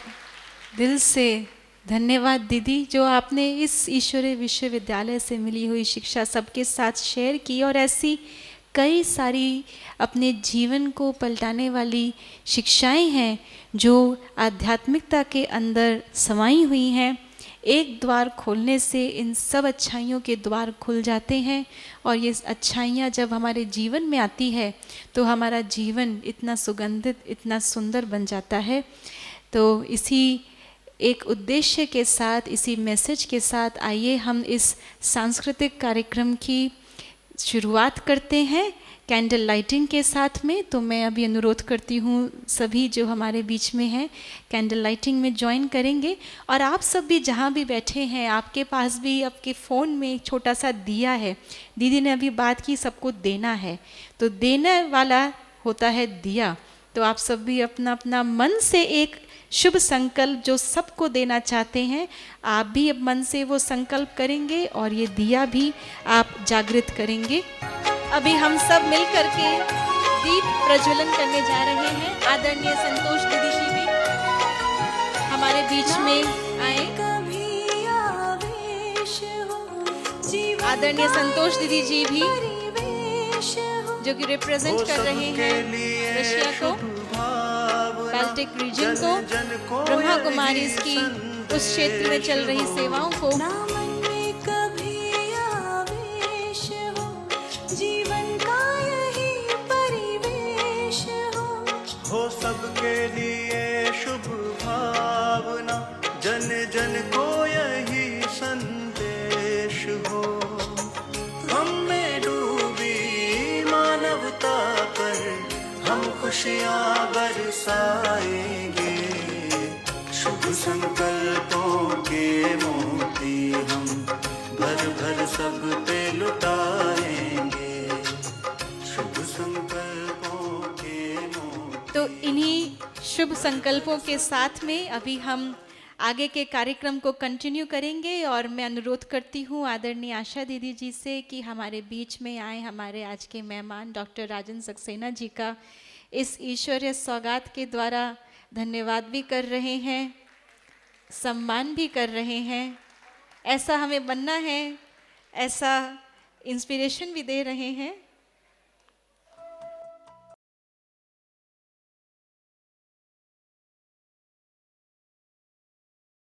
दिल से धन्यवाद दीदी, जो आपने इस ईश्वरीय विश्वविद्यालय से मिली हुई शिक्षा सबके साथ शेयर की, और ऐसी कई सारी अपने जीवन को पलटाने वाली शिक्षाएं हैं जो आध्यात्मिकता के अंदर समाई हुई हैं। एक द्वार खोलने से इन सब अच्छाइयों के द्वार खुल जाते हैं, और ये अच्छाइयाँ जब हमारे जीवन में आती है तो हमारा जीवन इतना सुगंधित, इतना सुंदर बन जाता है। तो इसी एक उद्देश्य के साथ, इसी मैसेज के साथ आइए हम इस सांस्कृतिक कार्यक्रम की शुरुआत करते हैं कैंडल लाइटिंग के साथ में। तो मैं अभी अनुरोध करती हूँ सभी जो हमारे बीच में हैं कैंडल लाइटिंग में ज्वाइन करेंगे। और आप सब भी जहाँ भी बैठे हैं, आपके पास भी आपके फ़ोन में एक छोटा सा दिया है। दीदी ने अभी बात की सबको देना है, तो देने वाला होता है दिया। तो आप सब भी अपना अपना मन से एक शुभ संकल्प जो सबको देना चाहते हैं, आप भी अब मन से वो संकल्प करेंगे और ये दिया भी आप जागृत करेंगे। अभी हम सब मिल करके दीप प्रज्वलन करने जा रहे हैं। आदरणीय संतोष दीदी जी भी हमारे बीच में आए। आदरणीय संतोष दीदी जी भी जो कि रिप्रेजेंट कर रहे हैं रशिया को, बाल्टिक रीजन को, ब्रह्मा कुमारीज की उस क्षेत्र में चल रही सेवाओं को। जीवन का यही परिवेश हो सबके लिए शुभ भावना, जन जन को यही संदेश हो। हम में डूबी मानवता पर हम खुशियाँ बरसाएंगे। शुभ संकल्पों के मोती हम भर भर सब पे लुटाएंगे। शुभ संकल्पों के मोती। तो इन्हीं शुभ संकल्पों के साथ में अभी हम आगे के कार्यक्रम को कंटिन्यू करेंगे, और मैं अनुरोध करती हूँ आदरणीय आशा दीदी जी से कि हमारे बीच में आए हमारे आज के मेहमान डॉक्टर राजन सक्सेना जी का इस ईश्वरीय सौगात के द्वारा धन्यवाद भी कर रहे हैं, सम्मान भी कर रहे हैं। ऐसा हमें बनना है, ऐसा इंस्पिरेशन भी दे रहे हैं।